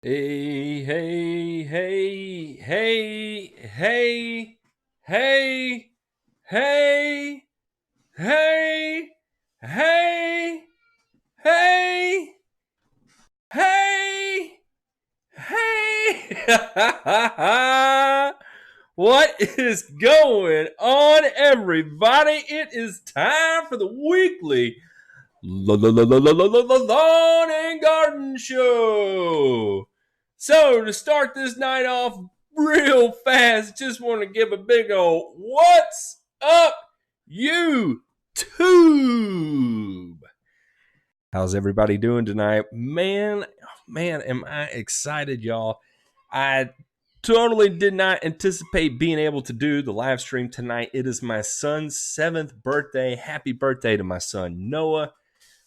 Hey, hey, hey, hey, hey, hey, hey, hey, hey, hey, hey, hey. What is going on, everybody? It is time for the weekly Lawn and Garden Show. So to start this night off real fast, just want to give a big old what's up, YouTube? How's everybody doing tonight? Man, am I excited, y'all. I totally did not anticipate being able to do the live stream tonight. It is my son's 7th birthday. Happy birthday to my son, Noah.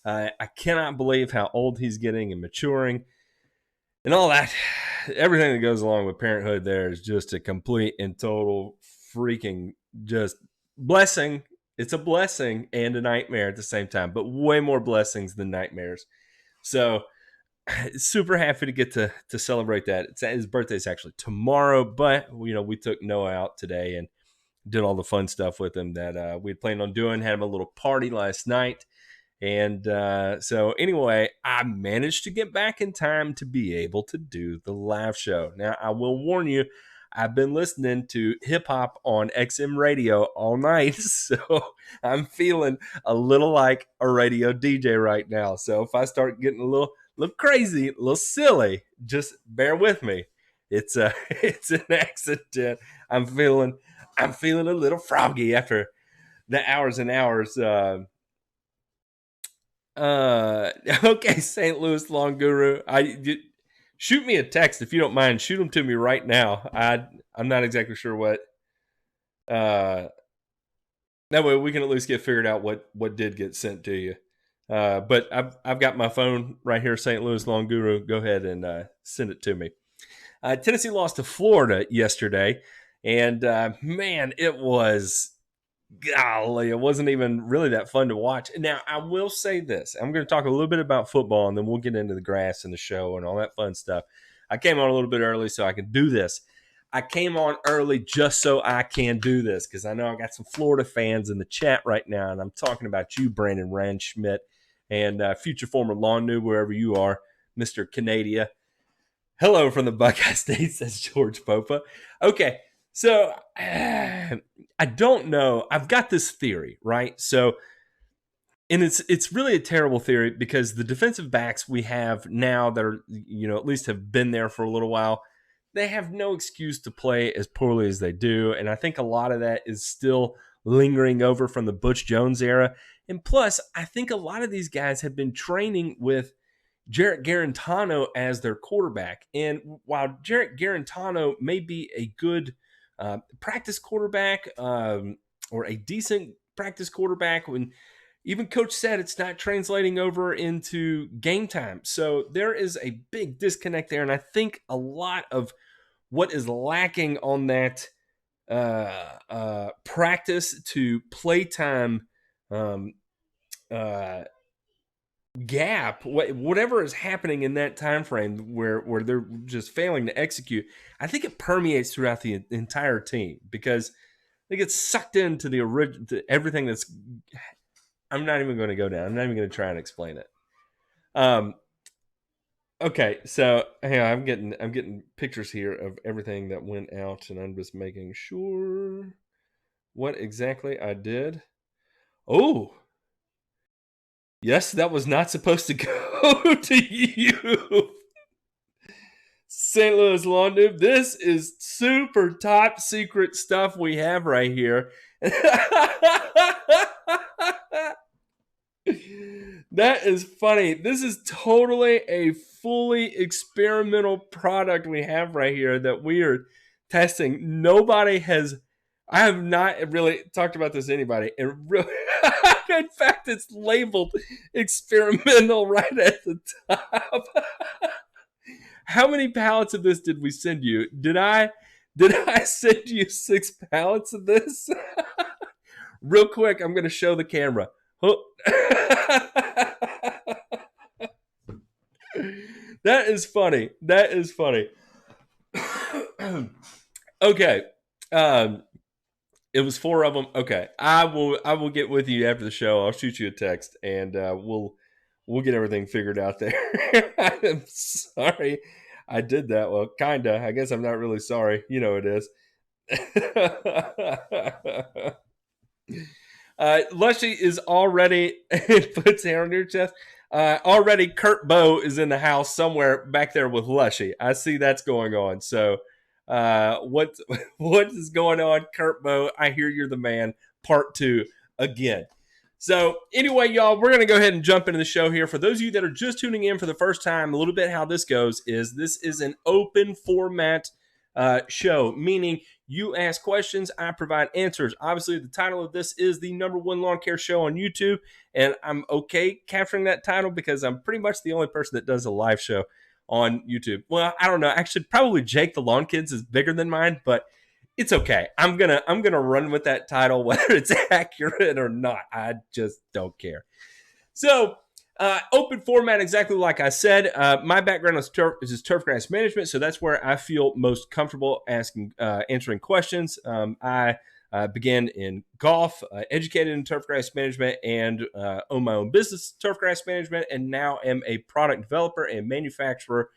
I cannot believe how old he's getting and maturing and all that. Everything that goes along with parenthood there is just a complete and total freaking just blessing. It's a blessing and a nightmare at the same time, but way more blessings than nightmares. So super happy to get to celebrate that. His birthday is actually tomorrow, but we took Noah out today and did all the fun stuff with him that we had planned on doing. Had him a little party last night. And so anyway, I managed to get back in time to be able to do the live show. Now, I will warn you, I've been listening to hip hop on XM radio all night. So I'm feeling a little like a radio DJ right now. So if I start getting a little crazy, a little silly, just bear with me. It's it's an accident. I'm feeling a little froggy after the hours and hours okay, St. Louis Long Guru. Shoot me a text if you don't mind. Shoot them to me right now. I'm not exactly sure what. That way we can at least get figured out what did get sent to you. But I've got my phone right here, St. Louis Long Guru. Go ahead and send it to me. Tennessee lost to Florida yesterday, and man, it was golly, it wasn't even really that fun to watch. Now, I will say this. I'm going to talk a little bit about football, and then we'll get into the grass and the show and all that fun stuff. I came on a little bit early so I could do this. I came on early just so I can do this because I know I got some Florida fans in the chat right now, and I'm talking about you, Brandon Rand-Schmidt, and future former lawn noob, wherever you are, Mr. Canada. Hello from the Buckeye State, says George Popa. Okay, so I don't know. I've got this theory, right? So, and it's really a terrible theory because the defensive backs we have now that are, at least have been there for a little while, they have no excuse to play as poorly as they do. And I think a lot of that is still lingering over from the Butch Jones era. And plus, I think a lot of these guys have been training with Jarrett Garantano as their quarterback. And while Jarrett Garantano may be a good practice quarterback or a decent practice quarterback, when even coach said it's not translating over into game time. So there is a big disconnect there. And I think a lot of what is lacking on that practice to playtime gap, whatever is happening in that time frame where they're just failing to execute, I think it permeates throughout the entire team because they get sucked into the original, everything that's. I'm not even going to go down. I'm not even going to try and explain it. Okay, so hang on, I'm getting pictures here of everything that went out, and I'm just making sure what exactly I did. Oh, yes, that was not supposed to go to you. St. Louis Lawn Noob, this is super top secret stuff we have right here. That is funny. This is totally a fully experimental product we have right here that we are testing. Nobody has, I have not really talked about this to anybody. Really, in fact, it's labeled experimental right at the top. How many pallets of this did we send you? Did I send you 6 pallets of this? Real quick, I'm going to show the camera. Oh. That is funny. That is funny. Okay. It was 4 of them. Okay. I will get with you after the show. I'll shoot you a text and we'll get everything figured out there. I'm sorry I did that. Well, kinda. I guess I'm not really sorry. You know it is. Lushy is already puts hair on your chest. Already Kurt Bow is in the house somewhere back there with Lushy. I see that's going on. So what is going on, Kurt Bow? I hear you're the man. Part 2 again. So anyway, y'all, we're going to go ahead and jump into the show here. For those of you that are just tuning in for the first time, a little bit how this goes is this is an open format show, meaning you ask questions, I provide answers. Obviously, the title of this is the #1 lawn care show on YouTube, and I'm okay capturing that title because I'm pretty much the only person that does a live show on YouTube. Well, I don't know. Actually, probably Jake the Lawn Kids is bigger than mine, but it's okay. I'm gonna run with that title, whether it's accurate or not. I just don't care. So, open format, exactly like I said. My background is turf grass management, so that's where I feel most comfortable answering questions. I began in golf, educated in turf grass management, and own my own business, turf grass management, and now am a product developer and manufacturer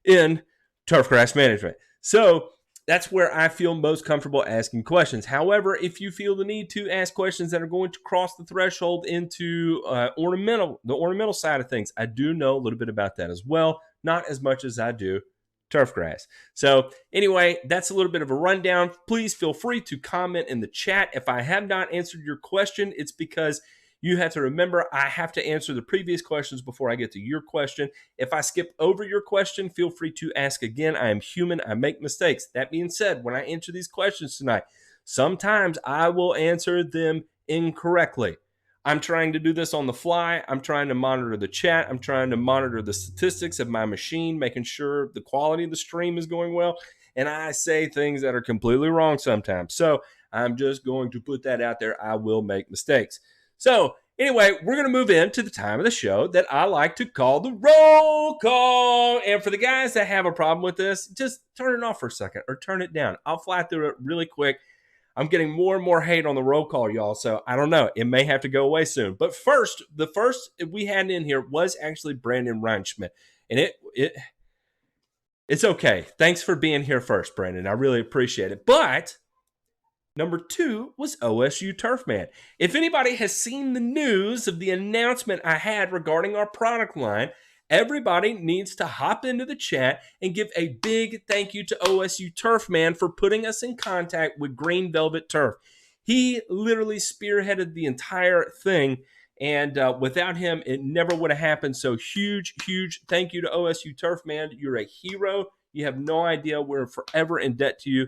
in turf grass management. So that's where I feel most comfortable asking questions. However, if you feel the need to ask questions that are going to cross the threshold into the ornamental side of things, I do know a little bit about that as well. Not as much as I do turf grass. So anyway, that's a little bit of a rundown. Please feel free to comment in the chat. If I have not answered your question, it's because you have to remember I have to answer the previous questions before I get to your question. If I skip over your question, feel free to ask again. I am human. I make mistakes. That being said, when I answer these questions tonight, sometimes I will answer them incorrectly. I'm trying to do this on the fly. I'm trying to monitor the chat. I'm trying to monitor the statistics of my machine, making sure the quality of the stream is going well. And I say things that are completely wrong sometimes. So I'm just going to put that out there. I will make mistakes. So anyway, we're going to move into the time of the show that I like to call the roll call. And for the guys that have a problem with this, just turn it off for a second or turn it down. I'll fly through it really quick. I'm getting more and more hate on the roll call, y'all. So I don't know. It may have to go away soon. But first, the first we had in here was actually Brandon Reinschmidt. And it's okay. Thanks for being here first, Brandon. I really appreciate it. But number 2 was OSU Turfman. If anybody has seen the news of the announcement I had regarding our product line, everybody needs to hop into the chat and give a big thank you to OSU Turfman for putting us in contact with Green Velvet Turf. He literally spearheaded the entire thing, and without him, it never would have happened. So huge, huge thank you to OSU Turfman. You're a hero. You have no idea. We're forever in debt to you.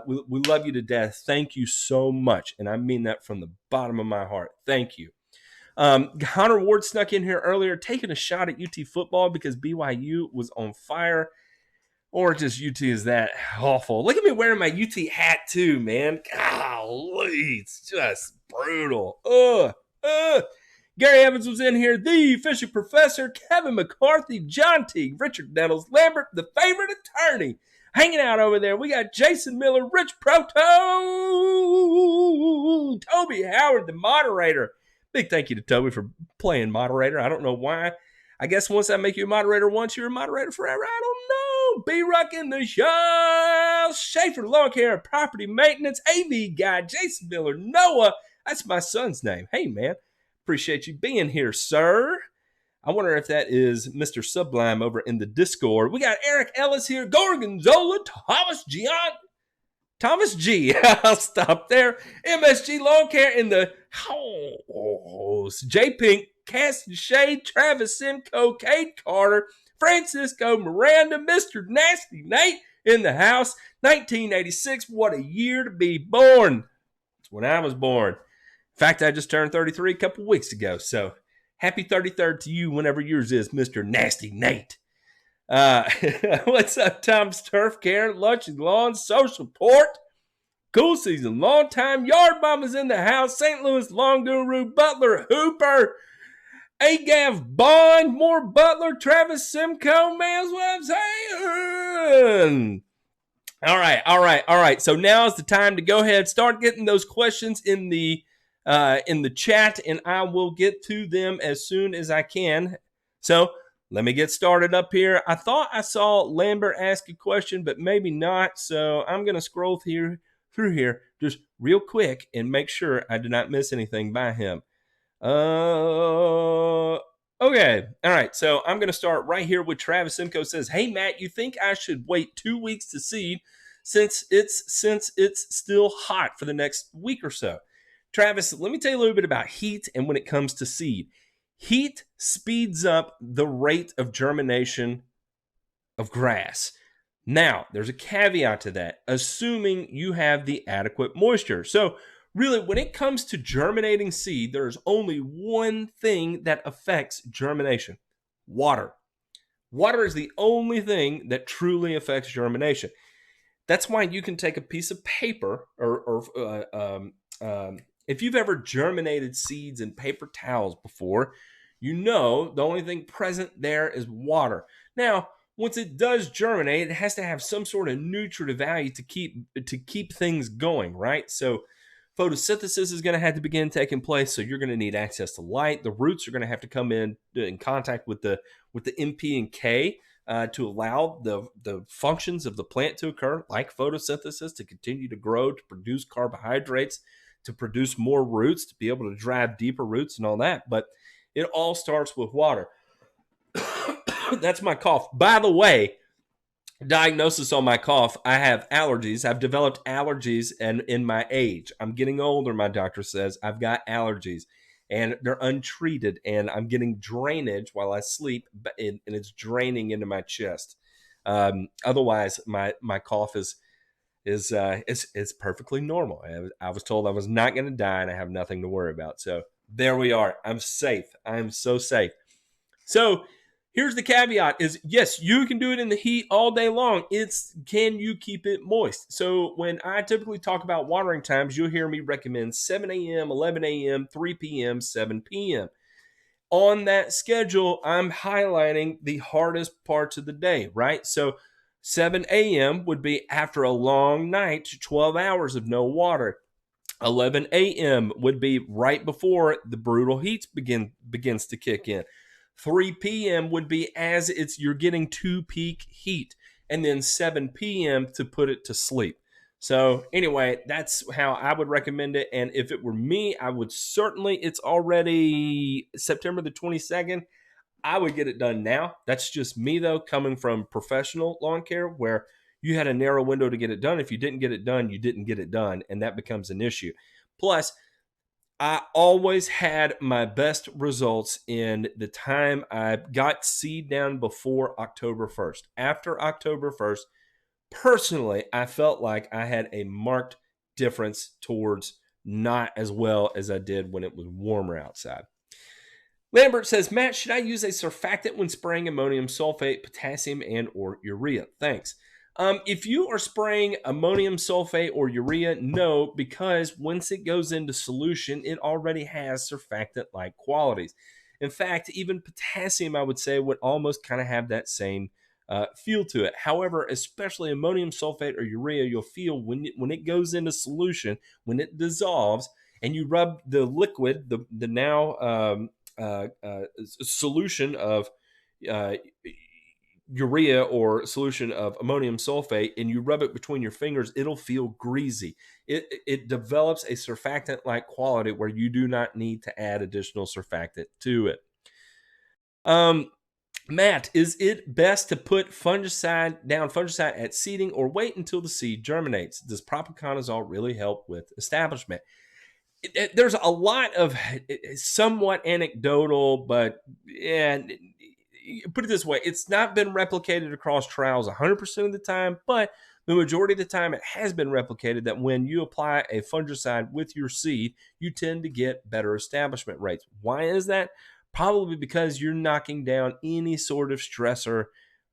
We love you to death. Thank you so much. And I mean that from the bottom of my heart. Thank you. Hunter Ward snuck in here earlier, taking a shot at UT football because BYU was on fire. Or just UT is that awful. Look at me wearing my UT hat too, man. Golly, it's just brutal. Gary Evans was in here. The fishing professor, Kevin McCarthy, John Teague, Richard Nettles, Lambert, the favorite attorney, hanging out over there. We got Jason Miller, Rich Proto, Toby Howard, the moderator. Big thank you to Toby for playing moderator. I don't know why. I guess once I make you a moderator once, you're a moderator forever. I don't know. B-Ruck in the show. Schaefer Lawn Care and Property Maintenance. AV Guy, Jason Miller, Noah. That's my son's name. Hey, man. Appreciate you being here, sir. I wonder if that is Mr. Sublime over in the Discord. We got Eric Ellis here, Gorgonzola, Thomas G. I'll stop there. MSG Lawn Care in the house. J Pink, Cast and Shade, Travis Simcoe, Kate Carter, Francisco Miranda, Mr. Nasty Nate in the house. 1986, what a year to be born. It's when I was born. In fact, I just turned 33 a couple weeks ago, so happy 33rd to you whenever yours is, Mr. Nasty Nate. What's up, Tom's Turf Care, Lunch and Lawn, Social Port, Cool Season, Long Time, Yard Mama's in the house, St. Louis Lawn Guru, Butler, Hooper, Gav Bond, more Butler, Travis Simcoe, man, that's what I'm saying. All right. So now is the time to go ahead, start getting those questions in the chat, and I will get to them as soon as I can. So let me get started up here. I thought I saw Lambert ask a question, but maybe not. So I'm going to scroll through here just real quick and make sure I did not miss anything by him. Okay. All right. So I'm going to start right here with Travis Simcoe says, "Hey Matt, you think I should wait 2 weeks to seed since it's still hot for the next week or so?" Travis, let me tell you a little bit about heat and when it comes to seed. Heat speeds up the rate of germination of grass. Now, there's a caveat to that, assuming you have the adequate moisture. So really, when it comes to germinating seed, there's only one thing that affects germination: water. Water is the only thing that truly affects germination. That's why you can take a piece of paper, if you've ever germinated seeds in paper towels before, you know the only thing present there is water. Now, once it does germinate, it has to have some sort of nutritive value to keep things going, right? So photosynthesis is going to have to begin taking place. So you're going to need access to light. The roots are going to have to come in contact with the NP and K to allow the functions of the plant to occur, like photosynthesis, to continue to grow, to produce carbohydrates, to produce more roots, to be able to drive deeper roots and all that. But it all starts with water. That's my cough. By the way, diagnosis on my cough: I have allergies. I've developed allergies, and in my age, I'm getting older, my doctor says. I've got allergies, and they're untreated, and I'm getting drainage while I sleep, and it's draining into my chest. Otherwise, my cough is perfectly normal. I was told I was not going to die, and I have nothing to worry about. So there we are. I'm safe. I'm so safe. So here's the caveat: is yes, you can do it in the heat all day long. It's, can you keep it moist? So when I typically talk about watering times, you'll hear me recommend 7 a.m., 11 a.m., 3 p.m., 7 p.m. On that schedule, I'm highlighting the hardest parts of the day, right? So 7 a.m. would be after a long night, 12 hours of no water. 11 a.m. would be right before the brutal heat begins to kick in. 3 p.m. would be as you're getting to peak heat, and then 7 p.m. to put it to sleep. So anyway, that's how I would recommend it. And if it were me, I would certainly, it's already September the 22nd. I would get it done now. That's just me, though, coming from professional lawn care, where you had a narrow window to get it done. If you didn't get it done, you didn't get it done, and that becomes an issue. Plus, I always had my best results in the time I got seed down before October 1st. After October 1st, personally, I felt like I had a marked difference towards not as well as I did when it was warmer outside. Lambert says, "Matt, should I use a surfactant when spraying ammonium sulfate, potassium, and or urea? Thanks." If you are spraying ammonium sulfate or urea, no, because once it goes into solution, it already has surfactant-like qualities. In fact, even potassium, I would say, would almost kind of have that same feel to it. However, especially ammonium sulfate or urea, you'll feel when it goes into solution, when it dissolves, and you rub the liquid, the now solution of urea or solution of ammonium sulfate, and you rub it between your fingers, it'll feel greasy. It develops a surfactant-like quality where you do not need to add additional surfactant to it. Matt, is it best to put fungicide at seeding or wait until the seed germinates? Does propiconazole really help with establishment? There's a lot of somewhat anecdotal, but yeah, put it this way: it's not been replicated across trials 100% of the time, but the majority of the time it has been replicated that when you apply a fungicide with your seed, you tend to get better establishment rates. Why is that? Probably because you're knocking down any sort of stressor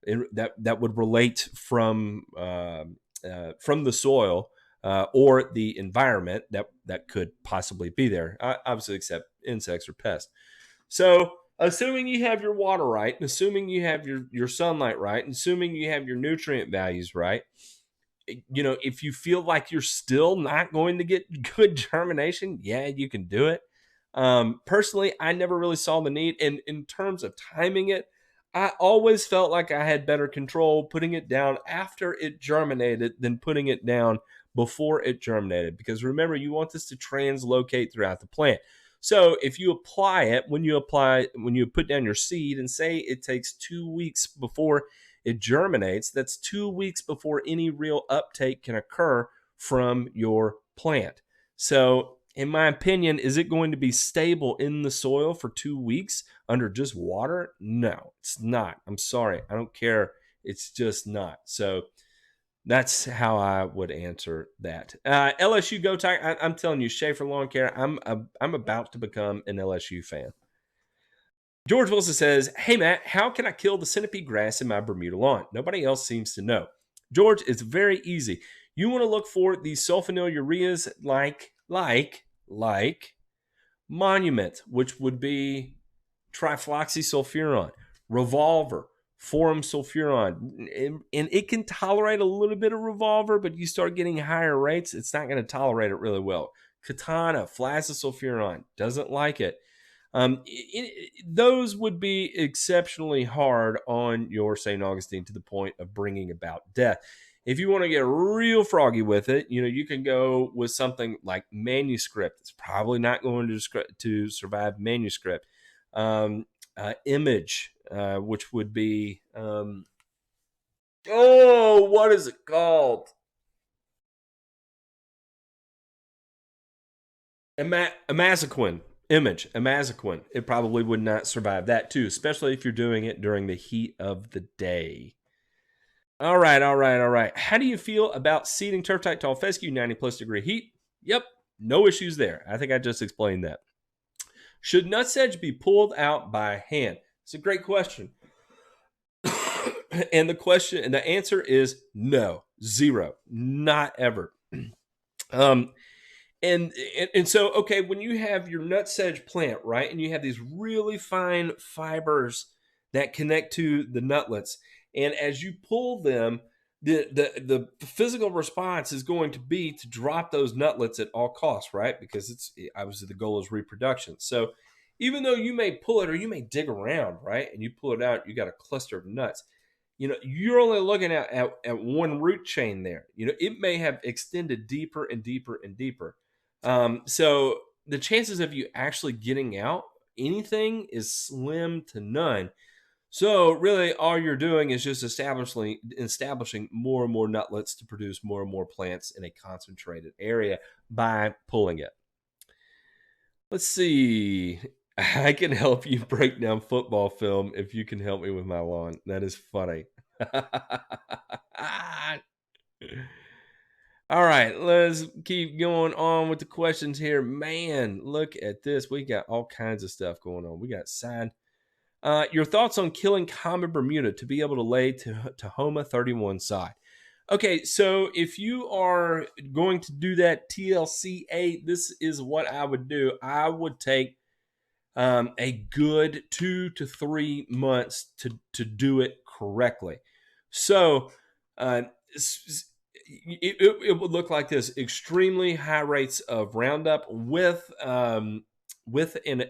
that would relate from the soil or the environment that could possibly be there, obviously except insects or pests. So assuming you have your water right, and assuming you have your sunlight right, and assuming you have your nutrient values right, if you feel like you're still not going to get good germination, yeah, you can do it. Personally, I never really saw the need. And in terms of timing it, I always felt like I had better control putting it down after it germinated than putting it down before it germinated. Because remember, you want this to translocate throughout the plant. So if you apply it, when you put down your seed, and say it takes 2 weeks before it germinates, that's 2 weeks before any real uptake can occur from your plant. So, in my opinion, is it going to be stable in the soil for 2 weeks under just water? No, it's not. I'm sorry. I don't care. It's just not. So, that's how I would answer that. LSU Go Tiger. I'm telling you, Schaefer Lawn Care. I'm about to become an LSU fan. George Wilson says, "Hey Matt, how can I kill the centipede grass in my Bermuda lawn? Nobody else seems to know." George, it's very easy. You want to look for these sulfonylureas like Monument, which would be trifloxysulfuron, Revolver, Forum sulfuron, and it can tolerate a little bit of Revolver, but you start getting higher rates, it's not going to tolerate it really well. Katana, flazosulfuron, doesn't like it. Those would be exceptionally hard on your St. Augustine to the point of bringing about death. If you want to get real froggy with it, you can go with something like Manuscript. It's probably not going to survive Manuscript. Image, which would be, what is it called? Amazaquin. Amazaquin. It probably would not survive that too, especially if you're doing it during the heat of the day. All right. How do you feel about seeding turf type tall fescue 90 plus degree heat? Yep, no issues there. I think I just explained that. Should nutsedge be pulled out by hand? It's a great question. And the answer is no, zero, not ever. And so, okay, when you have your nutsedge plant, right, and you have these really fine fibers that connect to the nutlets, and as you pull them, the physical response is going to be to drop those nutlets at all costs, right? Because it's obviously the goal is reproduction. So even though you may pull it or you may dig around, right, and you pull it out, you got a cluster of nuts. You're only looking at one root chain there. It may have extended deeper and deeper and deeper. So the chances of you actually getting out anything is slim to none. So really all you're doing is just establishing more and more nutlets to produce more and more plants in a concentrated area by pulling it. Let's see. I can help you break down football film if you can help me with my lawn. That is funny. All right, let's keep going on with the questions here. Man, look at this. We got all kinds of stuff going on. We got side. Your thoughts on killing common Bermuda to be able to lay Tahoma 31 side. Okay, so if you are going to do that TLC8, this is what I would do. I would take a good 2 to 3 months to do it correctly. So it would look like this: extremely high rates of Roundup with an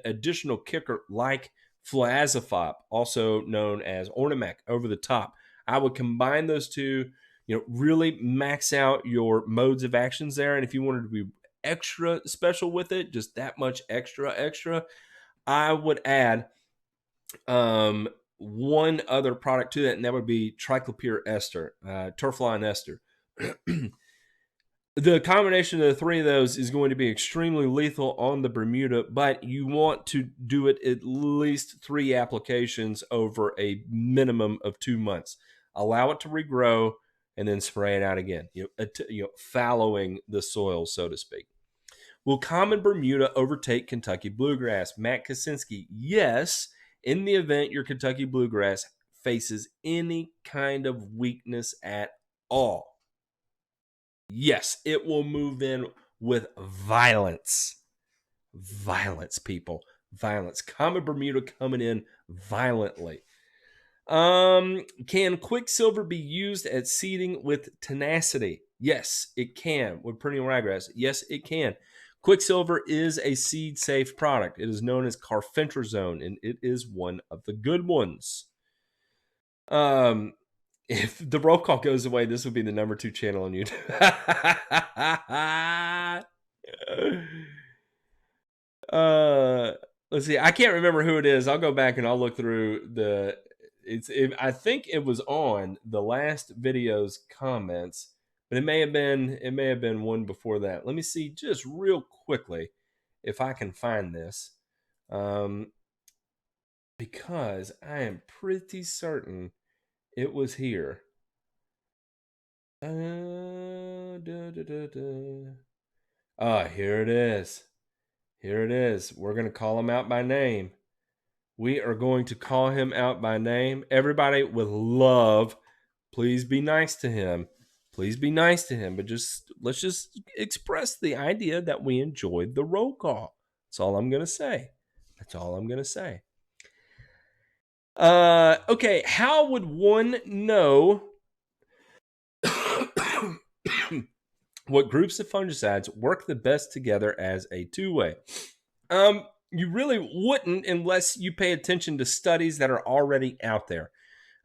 additional kicker like fluazafop, also known as Ornamec, over the top. I would combine those two, really max out your modes of actions there. And if you wanted to be extra special with it, just that much extra, I would add one other product to that, and that would be triclopyr ester, turfline ester. The combination of the three of those is going to be extremely lethal on the Bermuda, but you want to do it at least 3 applications over a minimum of 2 months. Allow it to regrow and then spray it out again, fallowing the soil, so to speak. Will common Bermuda overtake Kentucky bluegrass? Matt Kaczynski, yes, in the event your Kentucky bluegrass faces any kind of weakness at all. Yes, it will move in with violence. Violence, people. violence. Common Bermuda coming in violently. Can Quicksilver be used at seeding with tenacity? Yes, it can. With perennial ryegrass, yes, it can. Quicksilver is a seed-safe product. It is known as carfentrazone, and it is one of the good ones. If the roll call goes away, this would be the #2 channel on YouTube. Let's see. I can't remember who it is. I'll go back and I'll look through the. I think it was on the last video's comments, but it may have been one before that. Let me see just real quickly if I can find this, because I am pretty certain it was here. Here it is. Here it is. We're going to call him out by name. We are going to call him out by name. Everybody, with love, please be nice to him. Please be nice to him. But let's just express the idea that we enjoyed the roll call. That's all I'm going to say. That's all I'm going to say. Okay, how would one know what groups of fungicides work the best together as a two-way? You really wouldn't unless you pay attention to studies that are already out there.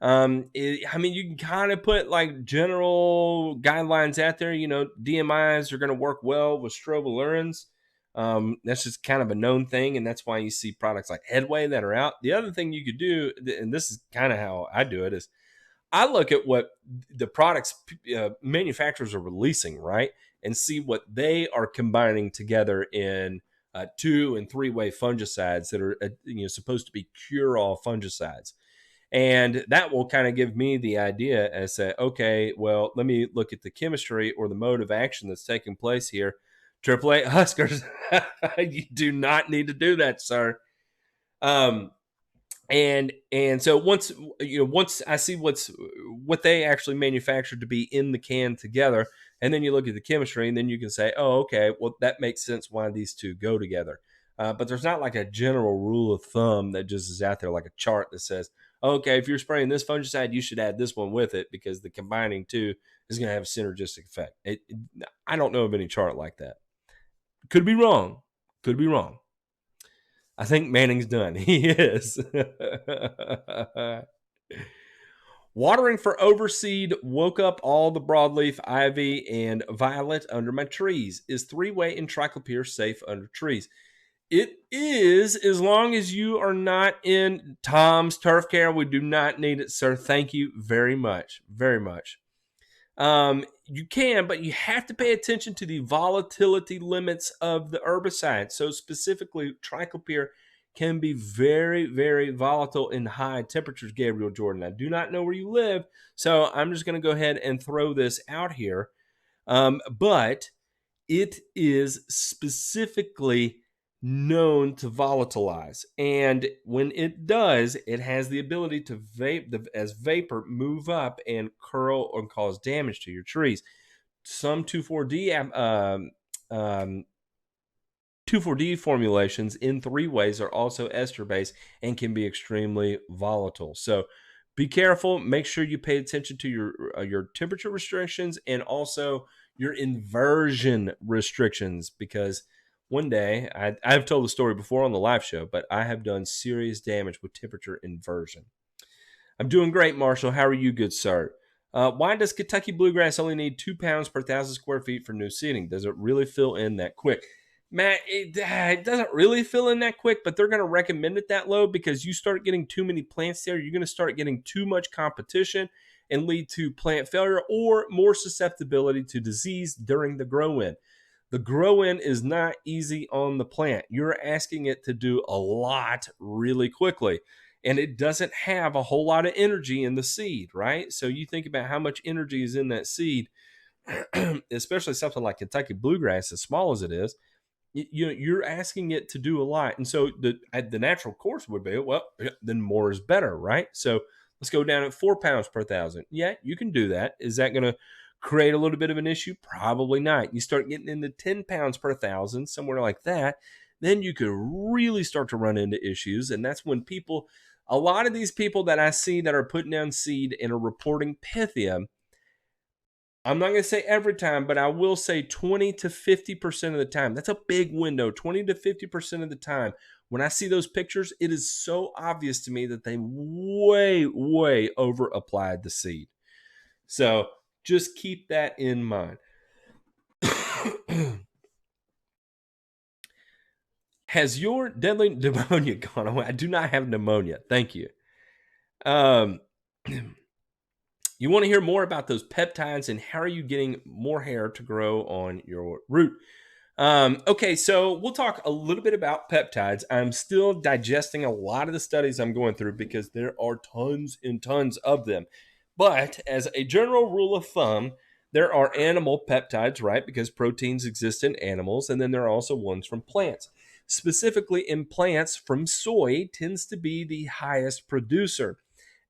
I mean, you can kind of put like general guidelines out there. You know, DMIs are going to work well with strobilurins. That's just kind of a known thing, and that's why you see products like Headway that are out. The other thing you could do, and this is kind of how I do it, is I look at what the products manufacturers are releasing, right, and see what they are combining together in 2- and 3-way fungicides that are supposed to be cure-all fungicides. And that will kind of give me the idea as to, okay, well, let me look at the chemistry or the mode of action that's taking place here. AAA Huskers, you do not need to do that, sir. And so once I see what they actually manufactured to be in the can together, and then you look at the chemistry, and then you can say, oh, okay, well, that makes sense why these two go together. But there's not like a general rule of thumb that just is out there, like a chart that says, okay, if you're spraying this fungicide, you should add this one with it because the combining two is going to have a synergistic effect. I don't know of any chart like that. Could be wrong. Could be wrong. I think Manning's done. He is. Watering for overseed woke up all the broadleaf, ivy, and violet under my trees. Is 3-way and triclopyr safe under trees? It is, as long as you are not in Tom's turf care. We do not need it, sir. Thank you very much. Very much. You can, but you have to pay attention to the volatility limits of the herbicide. So specifically, triclopyr can be very, very volatile in high temperatures, Gabriel Jordan. I do not know where you live, so I'm just going to go ahead and throw this out here. But it is specifically known to volatilize. And when it does, it has the ability to as vapor move up and curl or cause damage to your trees. Some 2,4-D formulations in 3 ways are also ester-based and can be extremely volatile. So be careful. Make sure you pay attention to your temperature restrictions and also your inversion restrictions, because one day, I've told the story before on the live show, but I have done serious damage with temperature inversion. I'm doing great, Marshall. How are you, good sir? Why does Kentucky bluegrass only need 2 pounds per 1,000 square feet for new seeding? Does it really fill in that quick? Matt, it doesn't really fill in that quick, but they're going to recommend it that low because you start getting too many plants there. You're going to start getting too much competition and lead to plant failure or more susceptibility to disease during the grow-in. The grow-in is not easy on the plant. You're asking it to do a lot really quickly, and it doesn't have a whole lot of energy in the seed, right? So you think about how much energy is in that seed, especially something like Kentucky bluegrass, as small as it is. You're asking it to do a lot. And so the natural course would be, well, then more is better, right? So let's go down at 4 pounds per 1,000. Yeah, you can do that. Is that going to create a little bit of an issue? Probably not. You start getting into 10 pounds per 1,000, somewhere like that, then you could really start to run into issues. And that's when a lot of these people that I see that are putting down seed and are reporting Pythium, I'm not going to say every time, but I will say 20 to 50% of the time. That's a big window. 20 to 50% of the time, when I see those pictures, it is so obvious to me that they way, way over applied the seed. So just keep that in mind. Has your deadly pneumonia gone away? I do not have pneumonia. Thank you. You want to hear more about those peptides and how are you getting more hair to grow on your root? Okay, so we'll talk a little bit about peptides. I'm still digesting a lot of the studies I'm going through because there are tons and tons of them. But as a general rule of thumb, there are animal peptides, right? Because proteins exist in animals, and then there are also ones from plants. Specifically in plants, from soy tends to be the highest producer.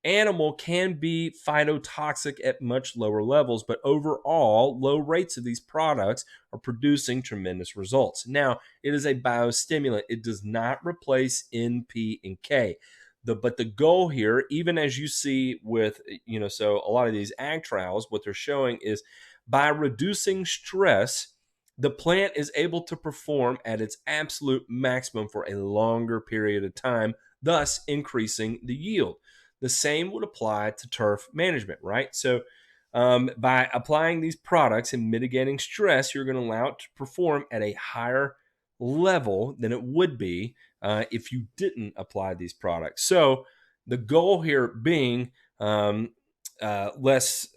Animal can be phytotoxic at much lower levels, but overall, low rates of these products are producing tremendous results. Now, it is a biostimulant. It does not replace N, P, and K. But the goal here, even as you see with, so a lot of these ag trials, what they're showing is by reducing stress, the plant is able to perform at its absolute maximum for a longer period of time, thus increasing the yield. The same would apply to turf management, right? So by applying these products and mitigating stress, you're going to allow it to perform at a higher level than it would be if you didn't apply these products. So the goal here being less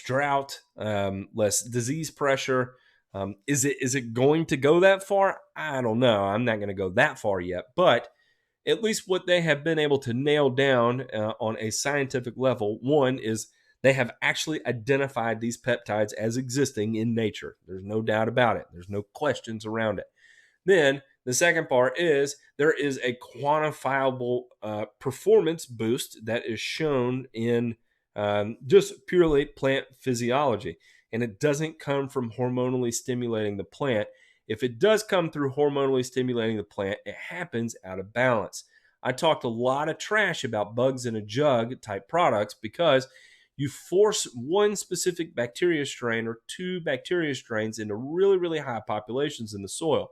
drought, less disease pressure. Is it going to go that far? I don't know. I'm not going to go that far yet, but at least what they have been able to nail down on a scientific level, one is they have actually identified these peptides as existing in nature. There's no doubt about it. There's no questions around it. Then the second part is there is a quantifiable performance boost that is shown in just purely plant physiology. And it doesn't come from hormonally stimulating the plant. If it does come through hormonally stimulating the plant, it happens out of balance. I talked a lot of trash about bugs in a jug type products because you force one specific bacteria strain or two bacteria strains into really, really high populations in the soil.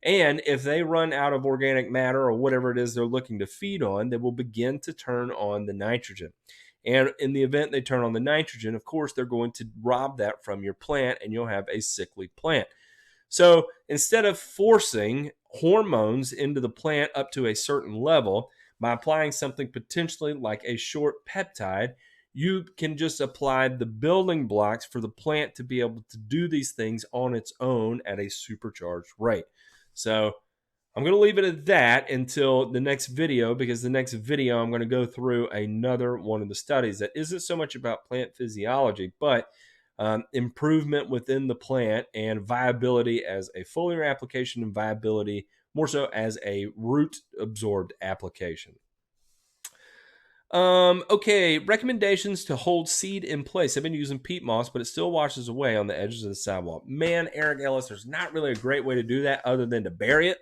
And if they run out of organic matter or whatever it is they're looking to feed on, they will begin to turn on the nitrogen. And in the event they turn on the nitrogen, of course, they're going to rob that from your plant and you'll have a sickly plant. So instead of forcing hormones into the plant up to a certain level by applying something potentially like a short peptide, you can just apply the building blocks for the plant to be able to do these things on its own at a supercharged rate. So I'm going to leave it at that until the next video, because the next video I'm going to go through another one of the studies that isn't so much about plant physiology, but improvement within the plant and viability as a foliar application and viability more so as a root absorbed application. Okay, recommendations to hold seed in place. I've been using peat moss, but it still washes away on the edges of the sidewalk. Man, Eric Ellis, there's not really a great way to do that other than to bury it.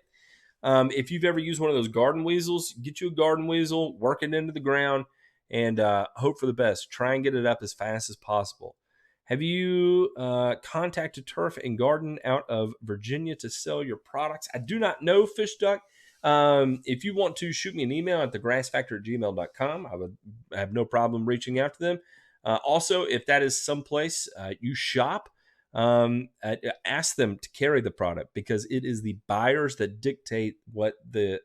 If you've ever used one of those garden weasels, get you a garden weasel, work it into the ground, and hope for the best. Try and get it up as fast as possible. Have you contacted Turf and Garden out of Virginia to sell your products? I do not know, Fish Duck. If you want to shoot me an email at thegrassfactor@gmail.com, I have no problem reaching out to them. Also, if that is someplace you shop, ask them to carry the product, because it is the buyers that dictate what the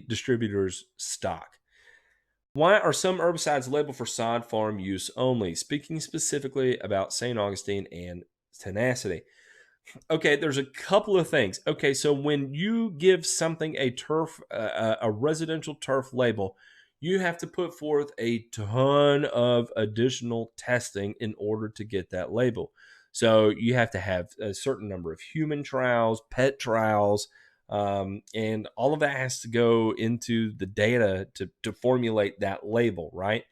distributors stock. Why are some herbicides labeled for sod farm use only? Speaking specifically about St. Augustine and tenacity. Okay, there's a couple of things. Okay, so when you give something a turf, a residential turf label, you have to put forth a ton of additional testing in order to get that label. So you have to have a certain number of human trials, pet trials, and all of that has to go into the data to formulate that label, right?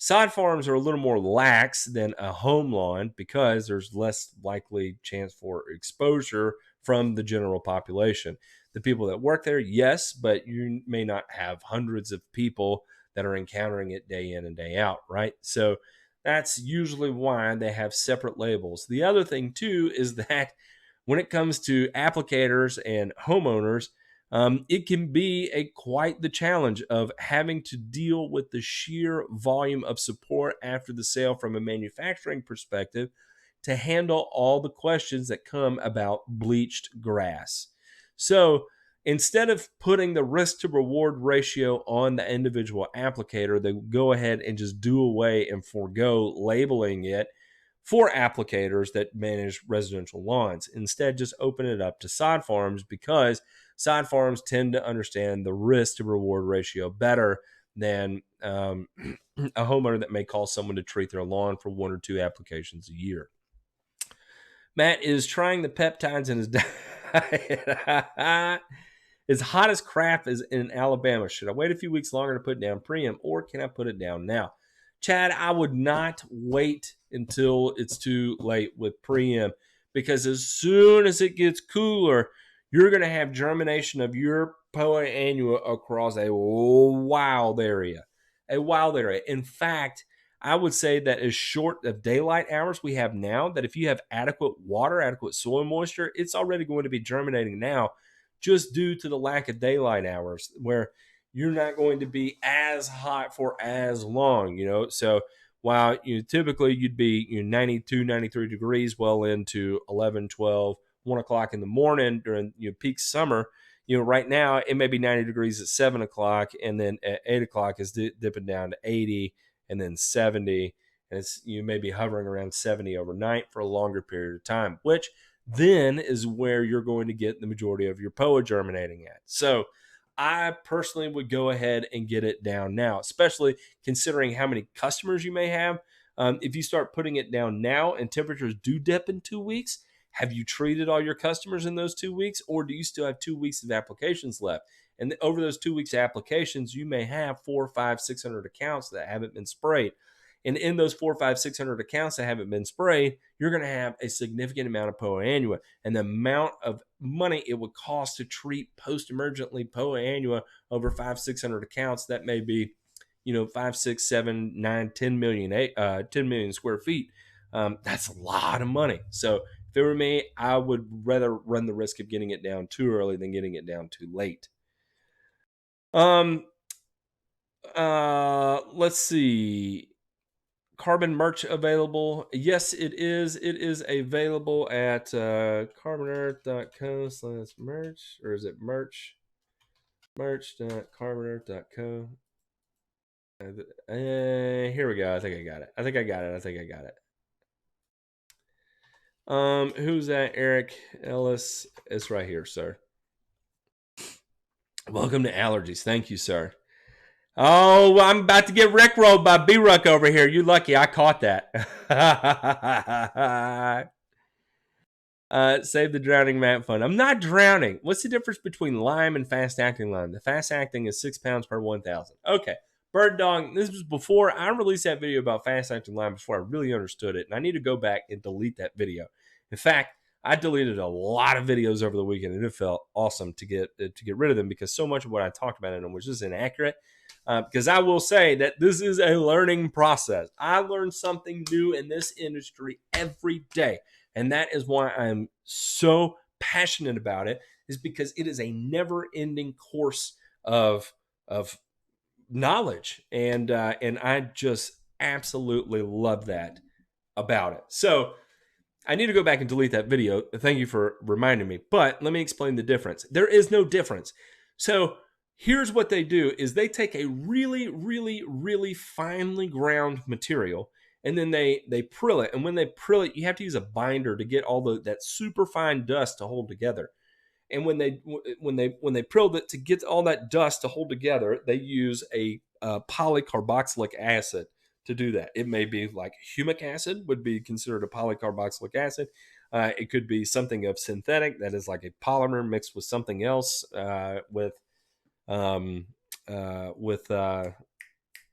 Sod farms are a little more lax than a home lawn because there's less likely chance for exposure from the general population. The people that work there, yes, but you may not have hundreds of people that are encountering it day in and day out, right? So that's usually why they have separate labels. The other thing, too, is that when it comes to applicators and homeowners, it can be quite the challenge of having to deal with the sheer volume of support after the sale from a manufacturing perspective to handle all the questions that come about bleached grass. So instead of putting the risk to reward ratio on the individual applicator, they go ahead and just do away and forego labeling it for applicators that manage residential lawns. Instead, just open it up to sod farms, because sod farms tend to understand the risk to reward ratio better than a homeowner that may call someone to treat their lawn for 1 or 2 applications a year. Matt is trying the peptides in his diet. It's hot as crap is in Alabama. Should I wait a few weeks longer to put down Preem, or can I put it down now? Chad, I would not wait until it's too late with Preem, because as soon as it gets cooler, you're going to have germination of your Poa annua across a wild area. A wild area. In fact, I would say that as short of daylight hours we have now, that if you have adequate water, adequate soil moisture, it's already going to be germinating now, just due to the lack of daylight hours, where you're not going to be as hot for as long, So while typically you'd be 92, 93 degrees well into 11, 12, 1 o'clock in the morning during peak summer, right now it may be 90 degrees at 7 o'clock, and then at 8 o'clock is dipping down to 80, and then 70, and it's maybe hovering around 70 overnight for a longer period of time, which then is where you're going to get the majority of your Poa germinating at. So I personally would go ahead and get it down now, especially considering how many customers you may have. If you start putting it down now and temperatures do dip in 2 weeks, have you treated all your customers in those 2 weeks, or do you still have 2 weeks of applications left? And over those 2 weeks of applications, you may have 400, 500, 600 accounts that haven't been sprayed. And in those 400, 500, 600 accounts that haven't been sprayed, you're going to have a significant amount of Poa annua. And the amount of money it would cost to treat post-emergently Poa annua over 500, 600 accounts, that may be 5, 6, 7, 9, 10 million square feet. That's a lot of money. So if it were me, I would rather run the risk of getting it down too early than getting it down too late. Let's see. Carbon merch available? Yes, it is. It is available at carbonearth.co/merch, or is it merch? Merch.carbonearth.co. Here we go. I think I got it. Who's that? Eric Ellis. It's right here, sir. Welcome to Allergies. Thank you, sir. Oh, I'm about to get rickrolled by B-Ruck over here. You lucky I caught that. Save the drowning Matt fun. I'm not drowning. What's the difference between lime and fast-acting lime? The fast-acting is 6 pounds per 1,000. Okay. Bird Dog, this was before I released that video about fast-acting lime, before I really understood it. And I need to go back and delete that video. In fact, I deleted a lot of videos over the weekend, and it felt awesome to get rid of them, because so much of what I talked about in them was just inaccurate. Because I will say that this is a learning process. I learn something new in this industry every day. And that is why I'm so passionate about it, is because it is a never-ending course of knowledge. And I just absolutely love that about it. So I need to go back and delete that video. Thank you for reminding me. But let me explain the difference. There is no difference. So here's what they do is they take a really, really, really finely ground material, and then they prill it. And when they prill it, you have to use a binder to get all that super fine dust to hold together. And when they prilled it, to get all that dust to hold together, they use a polycarboxylic acid to do that. It may be like humic acid would be considered a polycarboxylic acid. It could be something of synthetic, that is like a polymer mixed with something else, with